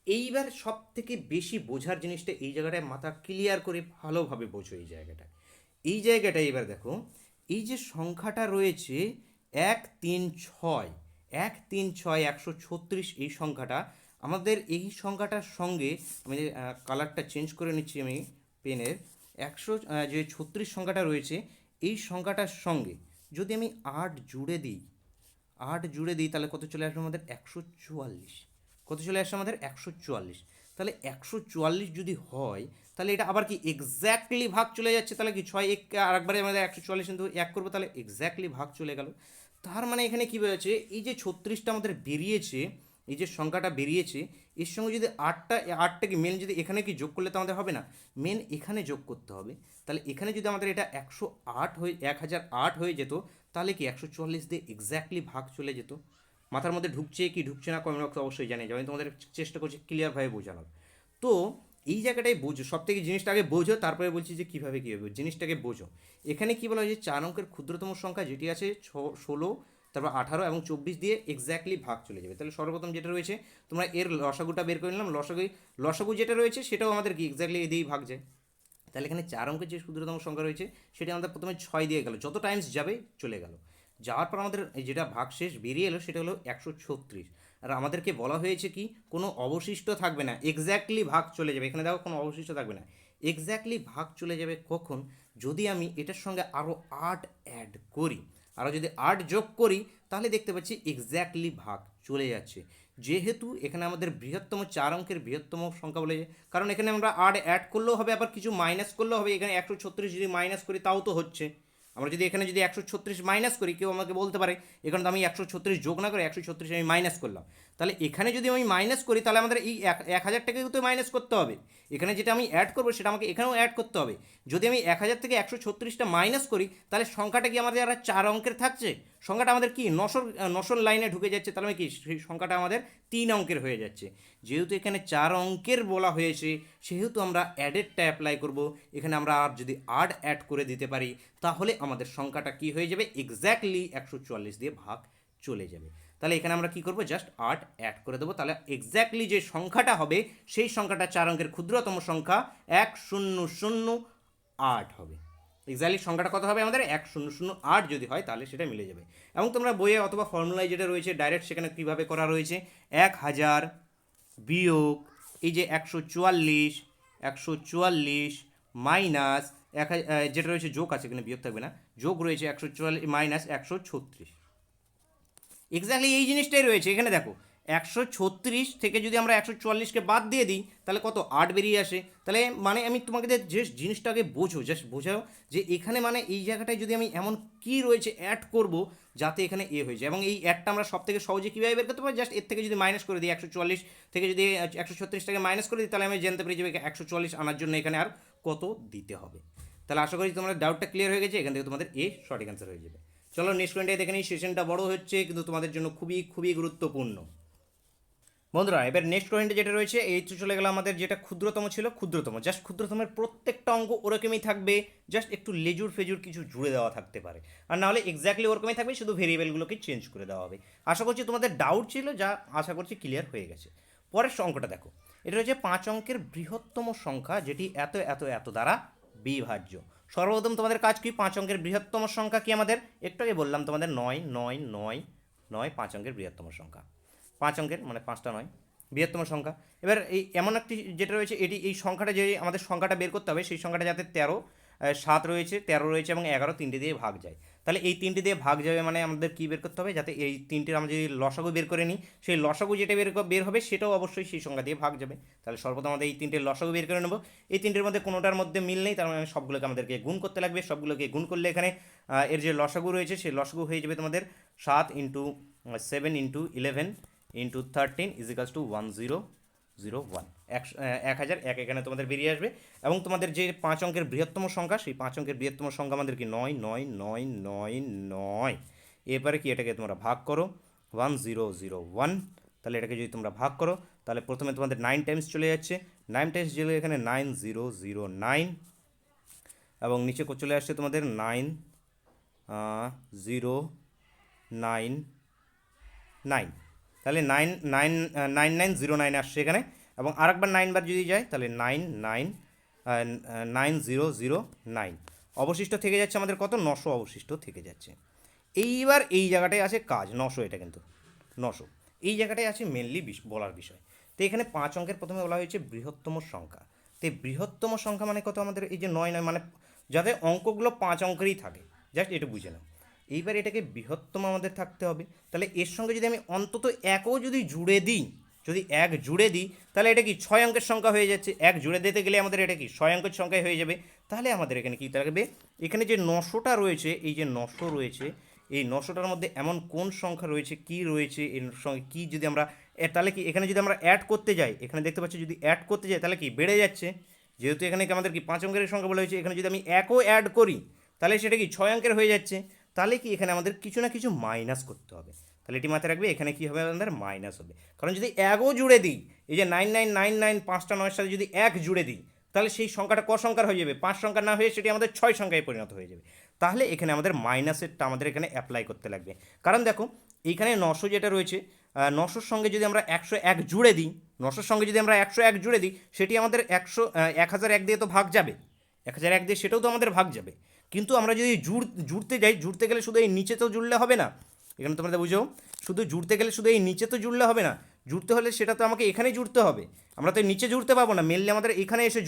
এইবার সব থেকে বেশি বোঝার জিনিসটা এই জায়গাটায়, মাথা ক্লিয়ার করে ভালোভাবে বোঝো এই জায়গাটায় এবার দেখো, এই যে সংখ্যাটা রয়েছে 1 3 6, 1 3 6, 136, এই সংখ্যাটা আমাদের, এই সংখ্যাটার সঙ্গে আমি কালারটা চেঞ্জ করে নিচ্ছি আমি পেনের, 100 যে 36 সংখ্যাটা রয়েছে এই সংখ্যাটার সঙ্গে যদি আমি 8 জুড়ে দিই, তাহলে কত চলে আসবে আমাদের 144। কত চলে আসবে আমাদের 144। তাহলে 144 যদি হয় তাহলে এটা আবার কি এক্স্যাক্টলি ভাগ চলে যাচ্ছে, তাহলে কি 6 1 আরেকবারে আমাদের 144 কিন্তু 1 করবো, তাহলে এক্স্যাক্টলি ভাগ চলে গেল। তার মানে এখানে কী হয়েছে, এই যে 36টা আমাদের বেরিয়েছে, এই যে সংখ্যাটা বেরিয়েছে, এর সঙ্গে যদি 8টাকে মেন যদি এখানে কি যোগ করলে তো আমাদের হবে না, মেন এখানে যোগ করতে হবে। তাহলে এখানে যদি আমাদের এটা 108 হয়ে 1008 হয়ে যেত, তাহলে কি 144 দিয়ে এক্স্যাক্টলি ভাগ চলে যেত। মাথার মধ্যে ঢুকছে কি ঢুকছে না কমেন্ট বক্সে অবশ্যই জানিয়ে যাও, আমি তোমাদের চেষ্টা করছি ক্লিয়ারভাবে বোঝানোর। তো এই জায়গাটায় বোঝো, সব থেকে জিনিসটা আগে বোঝো, তারপরে বলছি যে কীভাবে জিনিসটাকে বোঝো। এখানে কী বলা হয়েছে, 4 অঙ্কের ক্ষুদ্রতম সংখ্যা যেটি আছে 16, তারপর 18 এবং 24 দিয়ে এক্স্যাক্টলি ভাগ চলে যাবে। তাহলে সর্বপ্রথম যেটা রয়েছে তোমরা এর লসাগুটা বের করে নিলাম, লসাগু যেটা রয়েছে সেটাও আমাদের কি এক্স্যাক্টলি এদিকেই ভাগ যায়। তাহলে এখানে 4 অঙ্কের যে ক্ষুদ্রতম সংখ্যা রয়েছে সেটা আমাদের প্রথমে 6 দিয়ে গেল, যত টাইমস যাবে চলে গেল, যাওয়ার পর আমাদের যেটা ভাগশেষ বেরিয়ে এলো সেটা হলো 136। আর আমাদেরকে বলা হয়েছে কি কোনো অবশিষ্ট থাকবে না, এক্স্যাক্টলি ভাগ চলে যাবে। এখানে দেখো কোনো অবশিষ্ট থাকবে না, এক্স্যাক্টলি ভাগ চলে যাবে কখন, যদি আমি এটার সঙ্গে আরও 8 অ্যাড করি, আরও যদি 8 যোগ করি, তাহলে দেখতে পাচ্ছি এক্স্যাক্টলি ভাগ চলে যাচ্ছে। যেহেতু এখানে আমাদের বৃহত্তম 4 অঙ্কের বৃহত্তম সংখ্যা বলে, কারণ এখানে আমরা 8 অ্যাড করলেও হবে, আবার কিছু মাইনাস করলেও হবে। এখানে 136 যদি মাইনাস করি তাও তো হচ্ছে। আমরা যদি এখানে যদি 136 মাইনাস করি, কেউ আমাকে বলতে পারে এখানে তো আমি 136 যোগ না করে 136 আমি মাইনাস করলাম, তাহলে এখানে যদি আমি মাইনাস করি তাহলে আমাদের এই 1000 টাকাকে তো মাইনাস করতে হবে। এখানে যেটা আমি অ্যাড করবো সেটা আমাকে এখানেও অ্যাড করতে হবে। যদি আমি 1000 থেকে 136টা মাইনাস করি তাহলে সংখ্যাটা কি আমাদের আর 4 অঙ্কের থাকছে, সংখ্যাটা আমাদের কি 900 লাইনে ঢুকে যাচ্ছে, তাহলে কি সেই সংখ্যাটা আমাদের 3 অঙ্কের হয়ে যাচ্ছে। যেহেতু এখানে 4 অঙ্কের বলা হয়েছে সেহেতু আমরা অ্যাডেডটা অ্যাপ্লাই করব। এখানে আমরা আর যদি অ্যাড করে দিতে পারি তাহলে আমাদের সংখ্যাটা কি হয়ে যাবে, এক্স্যাক্টলি 144 দিয়ে ভাগ চলে যাবে। তাহলে এখানে আমরা কি করব, জাস্ট 8 অ্যাড করে দেবো, তাহলে এক্স্যাক্টলি যে সংখ্যাটা হবে সেই সংখ্যাটা 4 অঙ্কের ক্ষুদ্রতম সংখ্যা 1008 হবে। এক্স্যাক্টলি সংখ্যাটা কত হবে আমাদের 1008 যদি হয় তাহলে সেটা মিলে যাবে। এবং তোমরা বইয়ে অথবা ফর্মুলায় যেটা রয়েছে ডাইরেক্ট সেখানে কীভাবে করা রয়েছে 1000 বিয়োগ এই যে 144 মাইনাস যেটা রয়েছে যোগ আছে, এখানে বিয়োগ থাকবে না, যোগ রয়েছে 144 মাইনাস 136। এক্স্যাক্টলি এই জিনিসটাই রয়েছে এখানে। দেখো 136 থেকে যদি আমরা 144কে বাদ দিয়ে দিই তাহলে কত 8 বেরিয়ে আসে। তাহলে মানে আমি তোমাকে যে জিনিসটাকে বোঝো, জাস্ট বোঝাও যে এখানে মানে এই জায়গাটায় যদি আমি এমন কি রয়েছে অ্যাড করব যাতে এখানে এ হয়ে যায়। এবং এই অ্যাডটা আমরা সব থেকে সহজে কীভাবে বের করতে পারি, জাস্ট এর থেকে যদি মাইনাস করে দিই 144 থেকে যদি 136টাকে মাইনাস করে দিই তাহলে আমি জানতে পারি যে 144 আনার জন্য এখানে আর কত দিতে হবে। তাহলে আশা করি তোমাদের ডাউটটা ক্লিয়ার হয়ে গেছে, এখান থেকে তোমাদের এ সঠিক অ্যান্সার হয়ে যাবে। চলো নেক্সট পয়েন্টে দেখে নিই। সেশনটা বড় হচ্ছে কিন্তু তোমাদের জন্য খুবই খুবই গুরুত্বপূর্ণ বন্ধুরা। এবার নেক্সট পয়েন্টে যেটা রয়েছে এই তো চলে গেল আমাদের যেটা ক্ষুদ্রতম ছিল, ক্ষুদ্রতম জাস্ট ক্ষুদ্রতমের প্রত্যেকটা অঙ্ক ওরকমই থাকবে, জাস্ট একটু লেজুর ফেজুর কিছু জুড়ে দেওয়া থাকতে পারে, আর নাহলে এক্স্যাক্টলি ওরকমই থাকবে, শুধু ভেরিয়েবলগুলোকে চেঞ্জ করে দেওয়া হবে। আশা করছি তোমাদের ডাউট ছিল, যা আশা করছি ক্লিয়ার হয়ে গেছে। পরের অঙ্কটা দেখো, এটা হচ্ছে 5 অঙ্কের বৃহত্তম সংখ্যা যেটি এত এত এত দ্বারা বিভাজ্য। সর্বপ্রথম তোমাদের কাজ কি, 5 অঙ্কের বৃহত্তম সংখ্যা কি আমাদের, একটু আগে বললাম তোমাদের 9 9 9 9 5 অঙ্কের বৃহত্তম সংখ্যা, 5 অঙ্কের মানে 5টা 9 বৃহত্তম সংখ্যা। এবার এই এমন একটি যেটা রয়েছে এটি এই সংখ্যাটা যে আমাদের সংখ্যাটা বের করতে হবে সেই সংখ্যাটা যাতে 13 7 রয়েছে 13 রয়েছে এবং 11 তিনটে দিয়ে ভাগ যায়। তাহলে এই তিনটে দিয়ে ভাগ যাবে মানে আমাদের কী বের করতে হবে, যাতে এই তিনটের আমরা যদি লসাগু বের করে নিই সেই লসাগু যেটা বের হবে সেটাও অবশ্যই সেই সংখ্যা দিয়ে ভাগ যাবে। তাহলে সর্বপ্রথম আমাদের এই তিনটের লসাগু বের করে নেব। এই তিনটের মধ্যে কোনোটার মধ্যে মিল নেই, তার মানে সবগুলোকে আমাদেরকে গুণ করতে লাগবে। সবগুলোকে গুণ করলে এখানে এর যে লসাগু রয়েছে সেই লসাগু হয়ে যাবে তোমাদের 7 into 7 into 11 into 13 is equals to 1001। 1001 এখানে তোমাদের বেরিয়ে আসবে। এবং তোমাদের যে 5 অঙ্কের বৃহত্তম সংখ্যা সেই 5 অঙ্কের বৃহত্তম সংখ্যা আমাদের কি 9 9 9 9 9। এরপরে কি এটাকে তোমরা ভাগ করো 1001। তাহলে এটাকে যদি তোমরা ভাগ করো তাহলে প্রথমে তোমাদের 9 টাইমস চলে যাচ্ছে, 9 টাইমস চলে এখানে 9009 এবং নিচে চলে আসছে তোমাদের 9099। তাহলে 9909 আসছে এখানে। এবং আরেকবার 9 বার যদি যায় তাহলে 9009। অবশিষ্ট থেকে যাচ্ছে আমাদের কত, 900 অবশিষ্ট থেকে যাচ্ছে। এইবার এই জায়গাটায় আছে কাজ 900, এটা কিন্তু 900 এই জায়গাটায় আছে মেনলি বলার বিষয়। তো এখানে 5 অঙ্কের প্রথমে বলা হয়েছে বৃহত্তম সংখ্যা। তো এই বৃহত্তম সংখ্যা মানে কত আমাদের, এই যে 9 9 মানে যাতে অঙ্কগুলো 5 অঙ্কেরই থাকে, জাস্ট এটা বুঝে নাও। এইবার এটাকে বৃহত্তম আমাদের থাকতে হবে। তাহলে এর সঙ্গে যদি আমি অন্তত একও যদি জুড়ে দিই, যদি 1 জুড়ে দিই তাহলে এটা কি 6 অঙ্কের সংখ্যা হয়ে যাচ্ছে। 1 জুড়ে দিতে গেলে আমাদের এটা কি 6 অঙ্কের সংখ্যায় হয়ে যাবে। তাহলে আমাদের এখানে কী থাকবে, এখানে যে 900টা রয়েছে, এই যে 900 রয়েছে এই 900টার মধ্যে এমন কোন সংখ্যা রয়েছে, কি রয়েছে এর সঙ্গে কি যদি আমরা তাহলে কি এখানে যদি আমরা অ্যাড করতে যাই, এখানে দেখতে পাচ্ছি যদি অ্যাড করতে যাই তাহলে কি বেড়ে যাচ্ছে। যেহেতু এখানে আমাদের কি 5 অঙ্কের সংখ্যা বলা হয়েছে, এখানে যদি আমি 1ও অ্যাড করি তাহলে সেটা কি 6 অঙ্কের হয়ে যাচ্ছে। তাহলে কি এখানে আমাদের কিছু না কিছু মাইনাস করতে হবে। তাহলে এটি মাথায় রাখবে, এখানে কী হবে আমাদের মাইনাস হবে। কারণ যদি 1ও জুড়ে দিই, এই যে 9999 5টা 9 সাথে যদি 1 জুড়ে দিই তাহলে সেই সংখ্যাটা ক সংখ্যার হয়ে যাবে, 5 সংখ্যা না হয়ে সেটি আমাদের 6 সংখ্যায় পরিণত হয়ে যাবে। তাহলে এখানে আমাদের মাইনাসেরটা আমাদের এখানে অ্যাপ্লাই করতে লাগবে। কারণ দেখো এইখানে 900 যেটা রয়েছে 900-র সঙ্গে যদি আমরা 101 জুড়ে দিই, 900-র সঙ্গে যদি আমরা 101 জুড়ে দিই সেটি আমাদের 1001 দিয়ে তো ভাগ যাবে, 1001 দিয়ে সেটাও তো আমাদের ভাগ যাবে। কিন্তু আমরা যদি জুড়তে যাই, জুড়তে গেলে শুধু এই নিচে তো জুড়লে হবে না, এখানে তোমরা বুঝো, শুধু জুড়তে গেলে শুধু এই নিচে তো জুড়লে হবে না, জুড়তে হলে সেটা তো আমাকে এখানেই জুড়তে হবে। আমরা তো নিচে জুড়তে পারবো না, মেনলি আমাদের এখানে এসে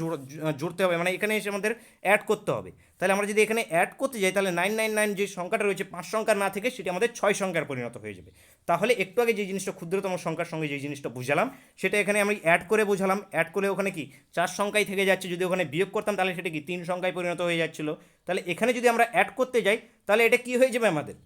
জুড়তে হবে, মানে এখানে এসে আমাদের অ্যাড করতে হবে। তাহলে আমরা যদি এখানে অ্যাড করতে যাই তাহলে 999 যে সংখ্যাটা রয়েছে 5 সংখ্যার না থেকে সেটি আমাদের 6 সংখ্যার পরিণত হয়ে যাবে। তাহলে একটু আগে যে জিনিসটা ক্ষুদ্রতম সংখ্যার সঙ্গে যে জিনিসটা বুঝালাম সেটা এখানে আমি অ্যাড করে বোঝালাম। অ্যাড করে ওখানে কি 4 সংখ্যায় থেকে যাচ্ছে, যদি ওখানে বিয়োগ করতাম তাহলে সেটা কি 3 সংখ্যায় পরিণত হয়ে যাচ্ছিলো। তাহলে এখানে যদি আমরা অ্যাড করতে যাই তাহলে এটা কি হয়ে যাবে, আমাদের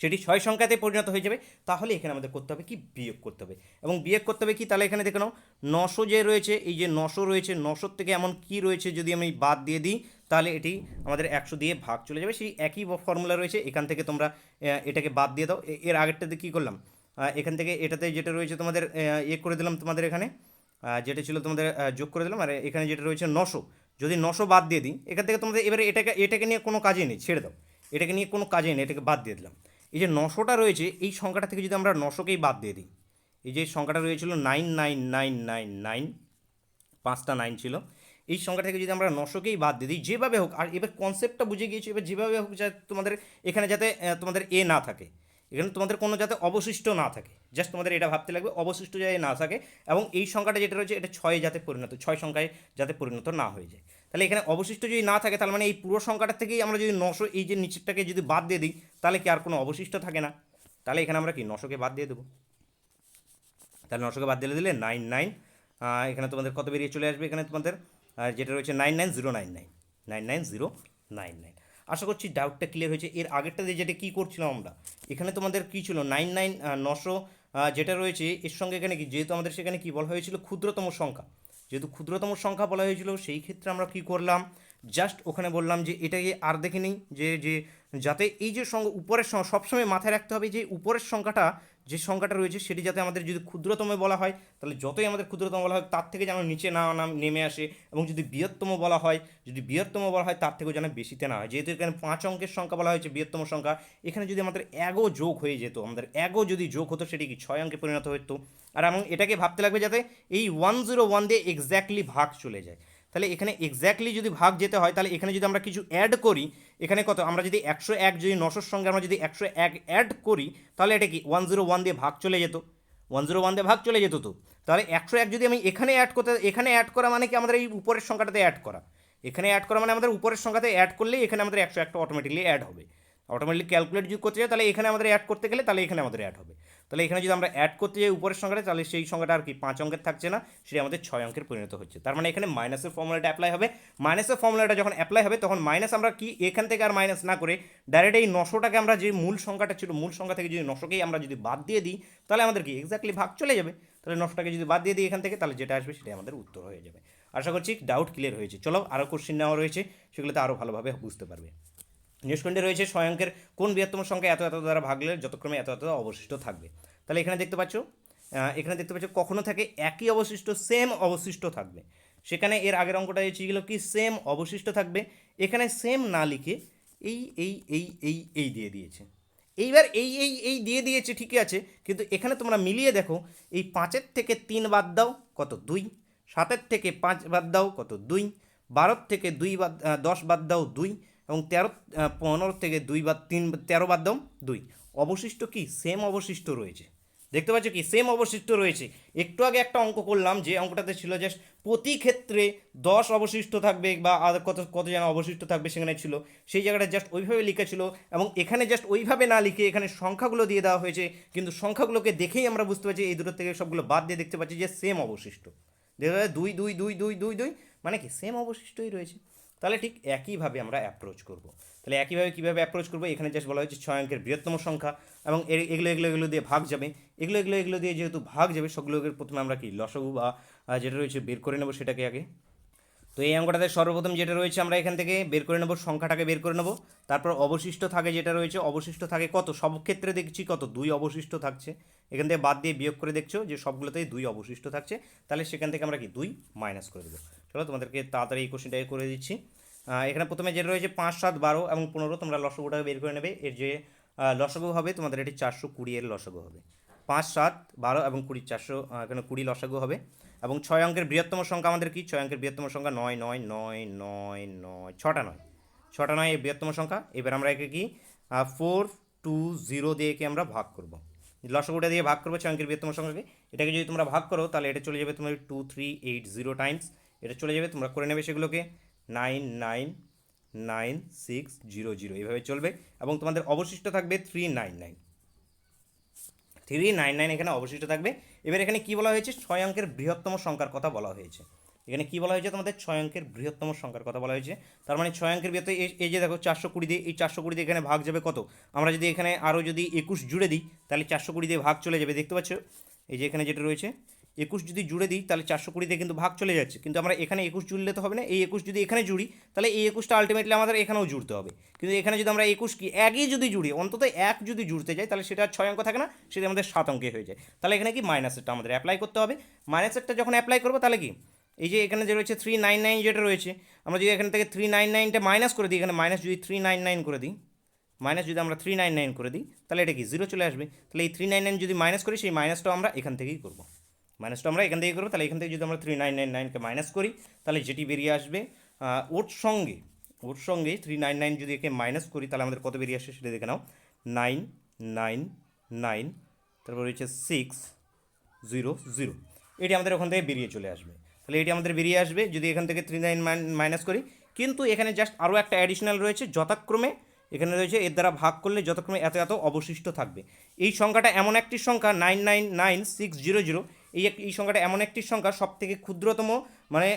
সেটি 6 সংখ্যাতে পরিণত হয়ে যাবে। তাহলে এখানে আমাদের করতে হবে কি, বিয়োগ করতে হবে। এবং বিয়োগ করতে হবে কি, তাহলে এখানে দেখে নাও 900 যে রয়েছে, এই যে 900 রয়েছে, 900 থেকে এমন কি রয়েছে যদি আমি বাদ দিয়ে দিই তাহলে এটি আমাদের 100 দিয়ে ভাগ চলে যাবে। সেই একই ফর্মুলা রয়েছে, এখান থেকে তোমরা এটাকে বাদ দিয়ে দাও। এর আগেরটাতে কী করলাম, এখান থেকে এটাতে যেটা রয়েছে তোমাদের করে দিলাম, তোমাদের এখানে যেটা ছিল তোমাদের যোগ করে দিলাম। আর এখানে যেটা রয়েছে 900, যদি 900 বাদ দিয়ে দিই এখান থেকে তোমাদের এবারে এটাকে নিয়ে কোনো কাজই নেই, ছেড়ে দাও, এটাকে নিয়ে কোনো কাজই নেই, এটাকে বাদ দিয়ে দিলাম। এই যে 900টা রয়েছে এই সংখ্যাটা থেকে যদি আমরা 900কেই বাদ দিয়ে দিই, এই যে সংখ্যাটা রয়েছিল 99999, 5টা 9 ছিল, এই সংখ্যা থেকে যদি আমরা 900কেই বাদ দিয়ে দিই যেভাবে হোক, আর এবার কনসেপ্টটা বুঝে গিয়েছি, এবার যেভাবে হোক যাতে তোমাদের এখানে যাতে তোমাদের এ না থাকে, এখানে তোমাদের কোনো যাতে অবশিষ্ট না থাকে, জাস্ট তোমাদের এটা ভাবতে লাগবে অবশিষ্ট যাতে না থাকে, এবং এই সংখ্যাটা যেটা রয়েছে এটা 6 যাতে পরিণত, 6 সংখ্যায় যাতে পরিণত না হয়ে যায়। তাহলে এখানে অবশিষ্ট যদি না থাকে তার মানে এই পুরো সংখ্যাটা থেকেই আমরা যদি 900 এই যে নিচেরটাকে যদি বাদ দিয়ে দিই তাহলে কি আর কোনো অবশিষ্ট থাকে না। তাহলে এখানে আমরা কি 900কে বাদ দিয়ে দেবো। তাহলে 900কে বাদ দিয়ে দিলে 99, এখানে তোমাদের কত বেরিয়ে চলে আসবে, এখানে তোমাদের যেটা রয়েছে 99099, 99099। আশা করছি ডাউটটা ক্লিয়ার হয়েছে। এর আগেরটা দিয়ে যেটা কী করছিলাম আমরা, এখানে তোমাদের কী ছিল 900 যেটা রয়েছে এর সঙ্গে এখানে কি, যেহেতু আমাদের সেখানে কী বলা হয়েছিল ক্ষুদ্রতম সংখ্যা, যেহেতু ক্ষুদ্রতম সংখ্যা বলা হয়েছিল সেই ক্ষেত্রে আমরা কী করলাম, জাস্ট ওখানে বললাম যে এটাকে আর দেখে নিই যে যে যাতে এই যে উপরের সবসময় মাথায় রাখতে হবে যে উপরের সংখ্যাটা যে সংখ্যাটা রয়েছে সেটি যাতে আমাদের যদি ক্ষুদ্রতম বলা হয় তাহলে যতই আমাদের ক্ষুদ্রতম বলা হয় তার থেকে যেন নিচে না নেমে আসে, এবং যদি বৃহত্তম বলা হয়, যদি বৃহত্তম বলা হয় তার থেকেও যেন বেশিতে না হয়। যেহেতু এখানে 5 অঙ্কের সংখ্যা বলা হয়েছে বৃহত্তম সংখ্যা, এখানে যদি আমাদের এগো যোগ হয়ে যেত, আমাদের এগো যদি যোগ হতো সেটি কি 6 অঙ্কে পরিণত হতো। আর এবং এটাকে ভাবতে লাগবে যাতে এই 101 দিয়ে এক্স্যাক্টলি ভাগ চলে যায়। তাহলে এখানে এক্স্যাক্টলি যদি ভাগ যেতে হয় তাহলে এখানে যদি আমরা কিছু অ্যাড করি, এখানে কত আমরা যদি 101 যদি 900 সঙ্গে আমরা যদি 101 অ্যাড করি তাহলে এটা কি 101 দিয়ে ভাগ চলে যেত, 101 দিয়ে ভাগ চলে যেত। তো তাহলে 101 যদি আমি এখানে অ্যাড করতে, এখানে অ্যাড করা মানে কি আমাদের এই উপরের সংখ্যাটাতে অ্যাড করা, এখানে অ্যাড করা মানে আমাদের উপরের সংখ্যাতে অ্যাড করলেই এখানে আমাদের 101টা অটোমেটিকলি অ্যাড হবে। অটোমেটিক ক্যালকুলেট যদি করতে যাই তাহলে এখানে আমাদের অ্যাড করতে গেলে তাহলে এখানে আমাদের অ্যাড হবে। তাহলে এখানে যদি আমরা অ্যাড করতে যাই উপরের সংখ্যাটা তাহলে সেই সংখ্যাটা আর কি 5 অঙ্কের থাকছে না, সেটা আমাদের 6 অঙ্কের পরিণত হচ্ছে। তার মানে এখানে মাইনাসের ফর্মুলাটা অ্যাপ্লাই হবে। মাইনাসের ফর্মুলাটা যখন অ্যাপ্লাই হবে তখন মাইনাস আমরা কি এখান থেকে আর মাইনাস না করে ডাইরেক্ট এই 900টাকে আমরা যে মূল সংখ্যাটা ছিল মূল সংখ্যা থেকে যদি 900কেই আমরা যদি বাদ দিয়ে দিই তাহলে আমাদের কি এক্স্যাক্টলি ভাগ চলে যাবে। তাহলে 900টাকে যদি বাদ দিয়ে দিই এখান থেকে তাহলে যেটা আসবে সেটাই আমাদের উত্তর হয়ে যাবে। আশা করছি ডাউট ক্লিয়ার হয়েছে। চলো আরও কোশ্চেন নেওয়া রয়েছে, সেগুলোতে আরও ভালোভাবে বুঝতে পারবে। নেক্সট পয়েন্টে রয়েছে 6 অঙ্কের কোন বৃহত্তম সংখ্যা এত এত দ্বারা ভাগলে যতক্রমে এত এত অবশিষ্ট থাকবে। তাহলে এখানে দেখতে পাচ্ছ কখনো থাকে একই অবশিষ্ট, সেম অবশিষ্ট থাকবে। সেখানে এর আগের অঙ্কটা ছিল কি সেম অবশিষ্ট থাকবে, এখানে সেম না লিখে এই এই এই এই এই দিয়ে দিয়েছে। এইবার এই দিয়ে দিয়েছে ঠিকই আছে, কিন্তু এখানে তোমরা মিলিয়ে দেখো এই 5-এর থেকে 3 বাদ দাও কত 2, 7-এর থেকে 5 বাদ দাও কত 2, 12-র থেকে 10 বাদ দাও 2, এবং 15 থেকে 2 বাদ 3 13 বাদ দাও 2, অবশিষ্ট কি সেম অবশিষ্ট রয়েছে। দেখতে পাচ্ছ কি সেম অবশিষ্ট রয়েছে। একটু আগে একটা অঙ্ক করলাম যে অঙ্কটাতে ছিল জাস্ট প্রতি ক্ষেত্রে 10 অবশিষ্ট থাকবে বা আর কত কত যেন অবশিষ্ট থাকবে সেখানে ছিল, সেই জায়গাটা জাস্ট ওইভাবে লেখা ছিল, এবং এখানে জাস্ট ওইভাবে না লিখে এখানে সংখ্যাগুলো দিয়ে দেওয়া হয়েছে, কিন্তু সংখ্যাগুলোকে দেখেই আমরা বুঝতে পারছি এই দুটো থেকে সবগুলো বাদ দিয়ে দেখতে পাচ্ছি যে সেম অবশিষ্ট। দেখা যায় 2 2 2 2 2 2 মানে কি সেম অবশিষ্টই রয়েছে। তাহলে ঠিক একইভাবে আমরা অ্যাপ্রোচ করব। তাহলে একইভাবে কীভাবে অ্যাপ্রোচ করবো, এখানে জাস্ট বলা হয়েছে 6 অঙ্কের বৃহত্তম সংখ্যা, এবং এগুলো দিয়ে ভাগ যাবে, এগুলো দিয়ে যেহেতু ভাগ যাবে সবগুলোকে প্রথমে আমরা কি লসাগু বা যেটা রয়েছে বের করে নেবো সেটাকে আগে। তো এই অঙ্কটাতে সর্বপ্রথম যেটা রয়েছে আমরা এখান থেকে বের করে নেবো, সংখ্যাটাকে বের করে নেবো, তারপর অবশিষ্ট থাকে যেটা রয়েছে, অবশিষ্ট থাকে কত, সব ক্ষেত্রে দেখছি কত 2 অবশিষ্ট থাকছে, এখান থেকে বাদ দিয়ে বিয়োগ করে দেখছো যে সবগুলোতেই 2 অবশিষ্ট থাকছে, তাহলে সেখান থেকে আমরা কি 2 মাইনাস করে দেবো। চলো তোমাদেরকে তাড়াতাড়ি এই কোশ্চেনটাকে করে দিচ্ছি। এখানে প্রথমে যেটা রয়েছে 5 7 12 এবং 15, তোমরা লসাগুটাকে বের করে নেবে। এর যে লসাগু হবে তোমাদের এটি 420 এর লসাগু হবে। 5 7 12 এবং 20, 400 এখানে 20 লসাগু হবে। এবং 6 অঙ্কের বৃহত্তম সংখ্যা আমাদের কি, 6 অঙ্কের বৃহত্তম সংখ্যা 9 9 9 9 9, 6টা 9, 6টা 9 এই বৃহত্তম সংখ্যা। এবার আমরা একে কি 4 2 0 দিয়ে একে আমরা ভাগ করব, লসাগুটা দিয়ে ভাগ করবো 6 অঙ্কের বৃহত্তম সংখ্যাকে। এটাকে যদি তোমরা ভাগ করো তাহলে এটা চলে যাবে তোমার 2380 টাইমস, এটা চলে যাবে, তোমরা করে নেবে সেগুলোকে 999600 এইভাবে চলবে, এবং তোমাদের অবশিষ্ট থাকবে 399 এখানে অবশিষ্ট থাকবে। এবার এখানে কি বলা হয়েছে, 6 অঙ্কের বৃহত্তম সংখ্যার কথা বলা হয়েছে। এখানে কি বলা হয়েছে তোমাদের 6 অঙ্কের বৃহত্তম সংখ্যার কথা বলা হয়েছে। তার মানে 6 অঙ্কের বৃহত্তম এই যে দেখো 420 দিয়ে, এই 420 দিয়ে এখানে ভাগ যাবে কত, আমরা যদি এখানে আরও যদি 21 জুড়ে দিই তাহলে 420 দিয়ে ভাগ চলে যাবে। দেখতে পাচ্ছ এই যে এখানে যেটা রয়েছে 21 যদি জুড়ে দিই তাহলে 420 দিয়ে কিন্তু ভাগ চলে যাচ্ছে, কিন্তু আমরা এখানে 21 জুড়লে তো হবে না, এই 21 যদি এখানে জুড়ি তাহলে এই 21টা আলটিমেটলি আমাদের এখানেও জুড়তে হবে, কিন্তু এখানে যদি আমরা 21 কি একই যদি জুড়ি, অন্তত এক যদি জুড়তে যাই তাহলে সেটা 6 অঙ্ক থাকে না, সেটা আমাদের 7 অঙ্কে হয়ে যায়। তাহলে এখানে কি মাইনাসেরটা আমাদের অ্যাপ্লাই করতে হবে। মাইনাসেরটা যখন অ্যাপ্লাই করবো তাহলে কি এই যে এখানে যে রয়েছে 399 যেটা রয়েছে, আমরা যদি এখান থেকে 399টা মাইনাস করে দিই, এখানে মাইনাস যদি 399 করে দিই, মাইনাস যদি আমরা 399 করে দিই তাহলে এটা কি 0 চলে আসবে। তাহলে এই 399 যদি মাইনাস করি সেই মাইনাসটাও আমরা এখান থেকেই করবো, মাইনাসটা আমরা এখান থেকে করবো, তাহলে এখান থেকে যদি আমরা 3999কে মাইনাস করি তাহলে যেটি বেরিয়ে আসবে ওর সঙ্গে 399 যদি একে মাইনাস করি তাহলে আমাদের কত বেরিয়ে আসে সেটা দেখে নাও। 999, তারপর রয়েছে 600, এটি আমাদের ওখান থেকে বেরিয়ে চলে আসবে। তাহলে এটি আমাদের বেরিয়ে আসবে যদি এখান থেকে 39 মাইনাস করি। কিন্তু এখানে জাস্ট আরও একটা অ্যাডিশনাল রয়েছে, যথাক্রমে এখানে রয়েছে এর দ্বারা ভাগ করলে যথাক্রমে এত এত অবশিষ্ট থাকবে। এই সংখ্যাটা এমন একটি সংখ্যা 999600, এই সংখ্যাটা এমন একটি সংখ্যা সব থেকে ক্ষুদ্রতম, মানে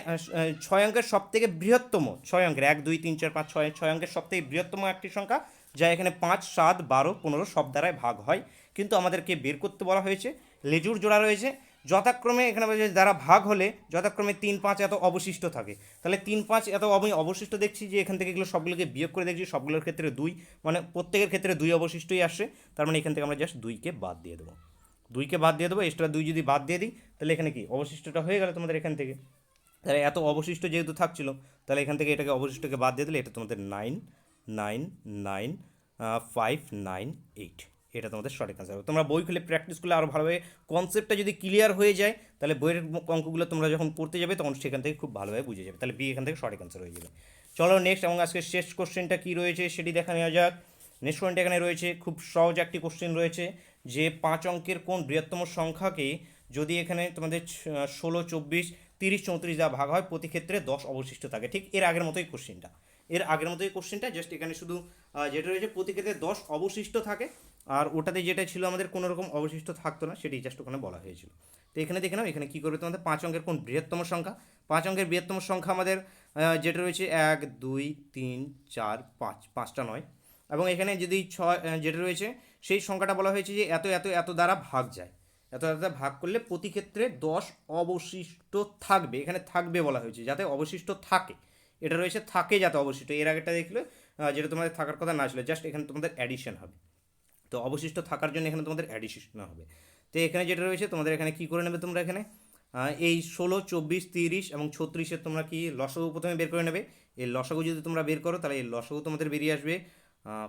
6 অঙ্কের সব থেকে বৃহত্তম, 6 অঙ্কের 1 2 3 4 5 6 অঙ্কের সব থেকে বৃহত্তম একটি সংখ্যা, যা এখানে 5 7 12 15 সব দ্বারায় ভাগ হয়। কিন্তু আমাদেরকে বের করতে বলা হয়েছে, লেজুর জোড়া রয়েছে, যথাক্রমে এখানে বলছে দ্বারা ভাগ হলে যথাক্রমে 3 5 এত অবশিষ্ট থাকে। তাহলে 3 5 এত আমি অবশিষ্ট দেখছি যে এখান থেকে এগুলো সবগুলোকে বিয়োগ করে দেখছি, সবগুলোর ক্ষেত্রে 2, মানে প্রত্যেকের ক্ষেত্রে 2 অবশিষ্টই আসছে। তার মানে এখান থেকে আমরা জাস্ট 2কে বাদ দিয়ে দেবো, এক্সট্রা 2 যদি বাদ দিয়ে দিই তাহলে এখানে কি অবশিষ্টটা হয়ে গেল তোমাদের এখান থেকে। তাহলে এত অবশিষ্ট যেহেতু থাকছিল, তাহলে এখান থেকে এটাকে অবশিষ্টকে বাদ দিয়ে দিলে এটা তোমাদের 999598, এটা তোমাদের সঠিক আনসার হবে। তোমরা বই খুলে প্র্যাকটিস করলে আরও ভালোভাবে কনসেপ্টটা যদি ক্লিয়ার হয়ে যায় তাহলে বইয়ের অঙ্কগুলো তোমরা যখন পড়তে যাবে তখন সেখান থেকে খুব ভালোভাবে বুঝে যাবে। তাহলে বি এখান থেকে সঠিক আনসার হয়ে যাবে। চলো নেক্সট, এবং আজকে শেষ কোশ্চেনটা কী রয়েছে সেটি দেখা নেওয়া যাক। নেক্সট পয়েন্ট এখানে রয়েছে, খুব সহজ একটি কোশ্চেন রয়েছে, যে 5 অঙ্কের কোন বৃহত্তম সংখ্যাকে যদি এখানে তোমাদের 16 24 30 34 যা ভাগ হয় প্রতি ক্ষেত্রে 10 অবশিষ্ট থাকে। ঠিক এর আগের মতোই কোশ্চেনটা, জাস্ট এখানে শুধু যেটা রয়েছে প্রতি ক্ষেত্রে 10 অবশিষ্ট থাকে, আর ওটাতে যেটা ছিল আমাদের কোনো রকম অবশিষ্ট থাকতো না, সেটি জাস্ট ওখানে বলা হয়েছিল। তো এখানে দেখে নাও এখানে কী করবে তোমাদের 5 অঙ্কের কোন বৃহত্তম সংখ্যা। 5 অঙ্কের বৃহত্তম সংখ্যা আমাদের যেটা রয়েছে 1 2 3 4 5, 5টা নয়, এবং এখানে যদি 6 যেটা রয়েছে সেই সংখ্যাটা বলা হয়েছে যে এত এত এত দ্বারা ভাগ যায়, এত এত দ্বারা ভাগ করলে প্রতি ক্ষেত্রে 10 অবশিষ্ট থাকবে। এখানে থাকবে বলা হয়েছে, যাতে অবশিষ্ট থাকে, এটা রয়েছে থাকে যাতে অবশিষ্ট। এর আগেরটা দেখলে যেটা তোমাদের থাকার কথা না ছিল, জাস্ট এখানে তোমাদের অ্যাডিশন হবে। তো অবশিষ্ট থাকার জন্য এখানে তোমাদের অ্যাডিশন হবে। তো এখানে যেটা রয়েছে তোমাদের এখানে কী করে নেবে তোমরা, এখানে এই 16 24 30 এবং 36-এর তোমরা কি লসাগু প্রথমে বের করে নেবে। এই লসাগু যদি তোমরা বের করো তাহলে এই লসাগু তোমাদের বেরিয়ে আসবে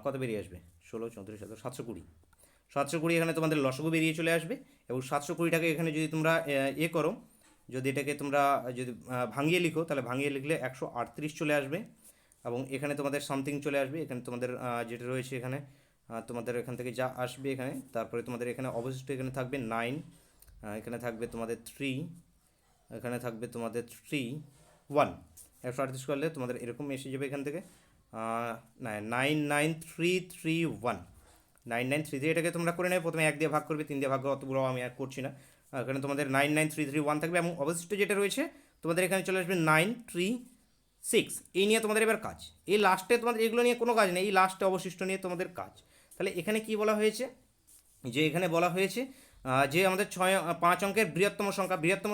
কত বেরিয়ে আসবে, 16 34 720, 720 এখানে তোমাদের লসাগু বেরিয়ে চলে আসবে। এবং 720টাকে এখানে যদি তোমরা করো, যদি এটাকে তোমরা যদি ভাঙিয়ে লিখো তাহলে ভাঙিয়ে লিখলে 138 চলে আসবে। এবং এখানে তোমাদের সামথিং চলে আসবে, এখানে তোমাদের যেটা রয়েছে এখানে তোমাদের এখান থেকে যা আসবে এখানে, তারপরে তোমাদের এখানে অবশিষ্ট এখানে থাকবে 9, এখানে থাকবে তোমাদের 3, এখানে থাকবে তোমাদের 3 1, 138 করলে তোমাদের এরকম এসে যাবে এখান থেকে 99331, 9933, এটাকে তোমরা করে নেবে। প্রথমে 1 দিয়ে ভাগ করবে, 3 দিয়ে ভাগ অতগুলো আমি আর করছি না। এখানে তোমাদের 99331 থাকবে, এবং অবশিষ্ট যেটা রয়েছে তোমাদের এখানে চলে আসবে 936। এই নিয়ে তোমাদের এবার কাজ, এই লাস্টে তোমাদের এগুলো নিয়ে কোনো কাজ নেই, এই লাস্টে অবশিষ্ট নিয়ে তোমাদের কাজ। তাহলে এখানে কি বলা হয়েছে, যে এখানে বলা হয়েছে যে আমাদের 5 অঙ্কের বৃহত্তম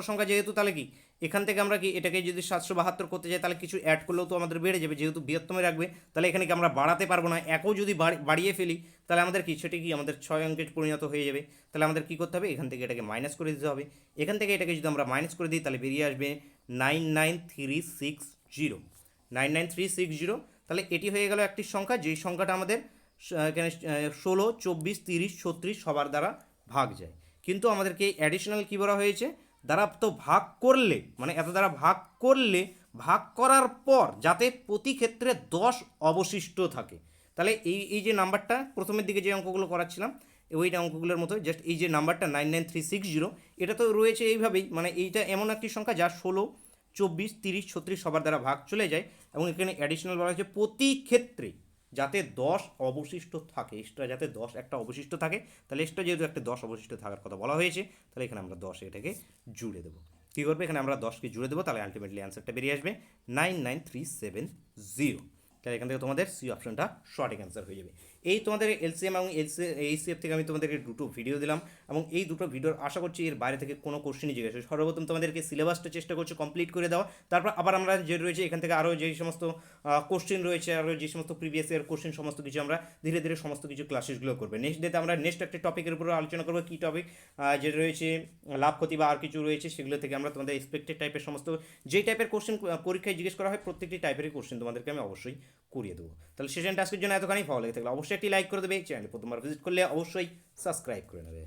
সংখ্যা যেহেতু, তাহলে কি এখান থেকে আমরা কি এটাকে যদি 772 করতে যাই তাহলে কিছু অ্যাড করলেও তো আমাদের বেড়ে যাবে, যেহেতু বৃহত্তমে রাখবে তাহলে এখানে কি আমরা বাড়াতে পারবো না। একও যদি বাড়িয়ে ফেলি তাহলে আমাদের কি সেটি কি আমাদের 6 অঙ্কে পরিণত হয়ে যাবে। তাহলে আমাদের কী করতে হবে, এখান থেকে এটাকে মাইনাস করে দিতে হবে। এখান থেকে এটাকে যদি আমরা মাইনাস করে দিই তাহলে বেরিয়ে আসবে 99360, 99360। তাহলে এটি হয়ে গেল একটি সংখ্যা, যেই সংখ্যাটা আমাদের এখানে 16 24 30 36 সবার দ্বারা ভাগ যায়। কিন্তু আমাদেরকে অ্যাডিশনাল কী বলা হয়েছে, দ্বারা তো ভাগ করলে, মানে এত দ্বারা ভাগ করলে ভাগ করার পর যাতে প্রতি ক্ষেত্রে 10 অবশিষ্ট থাকে। তাহলে এই যে নাম্বারটা প্রথমের দিকে যে অঙ্কগুলো করাচ্ছিলাম ওই অঙ্কগুলোর মতো, জাস্ট এই যে নাম্বারটা 99360, এটা তো রয়েছে এইভাবেই, মানে এইটা এমন একটি সংখ্যা যা 16 24 30 36 সবার দ্বারা ভাগ চলে যায়। এবং এখানে অ্যাডিশনাল বলা হয়েছে প্রতি ক্ষেত্রে যাতে 10 অবশিষ্ট থাকে, এক্সট্রা যাতে 10 একটা অবশিষ্ট থাকে। তাহলে এক্সট্রা যেহেতু একটা 10 অবশিষ্ট থাকার কথা বলা হয়েছে, তাহলে এখানে আমরা 10 এটাকে জুড়ে দেবো। কী করবে, এখানে আমরা 10কে জুড়ে দেবো, তাহলে আলটিমেটলি অ্যান্সারটা বেরিয়ে আসবে 99370। তাহলে এখান থেকে তোমাদের সি অপশনটা সঠিক অ্যান্সার হয়ে যাবে। এই তোমাদের এলসিএম এবং এইচসিএফ থেকে আমি তোমাদেরকে দুটো ভিডিও দিলাম, এবং এই দুটো ভিডিওর আশা করছি এর বাইরে থেকে কোনো কোশ্চেনই জিজ্ঞাসা। সর্বপ্রথম তোমাদেরকে সিলেবাসটা চেষ্টা করছি কমপ্লিট করে দেওয়া, তারপর আবার আমরা যে রয়েছে এখান থেকে আরও যেই সমস্ত কোশ্চেন রয়েছে, আরও যে সমস্ত প্রিভিয়াস ইয়ার কোশ্চেন সমস্ত কিছু আমরা ধীরে ধীরে সমস্ত কিছু ক্লাসেসগুলো করবে। নেক্সট ডেতে আমরা নেক্সট একটা টপিকের উপরে আলোচনা করবো, কী টপিক, যেটা রয়েছে লাভ ক্ষতি বা আর কিছু রয়েছে, সেগুলো থেকে আমরা তোমাদের এক্সপেক্টেড টাইপের সমস্ত যেই টাইপের কোশ্চেন পরীক্ষায় জিজ্ঞেস করা হয় প্রত্যেকটি টাইপেরই কোশ্চেন তোমাদেরকে আমি অবশ্যই করিয়ে দেবো। তাহলে সেশনটা আজকের জন্য এতখানি ভালো লেগে থাকলে অবশ্যই একটি লাইক করে দেবে, চ্যানেলে প্রথমবার ভিজিট করলে অবশ্যই সাবস্ক্রাইব করে নেবে।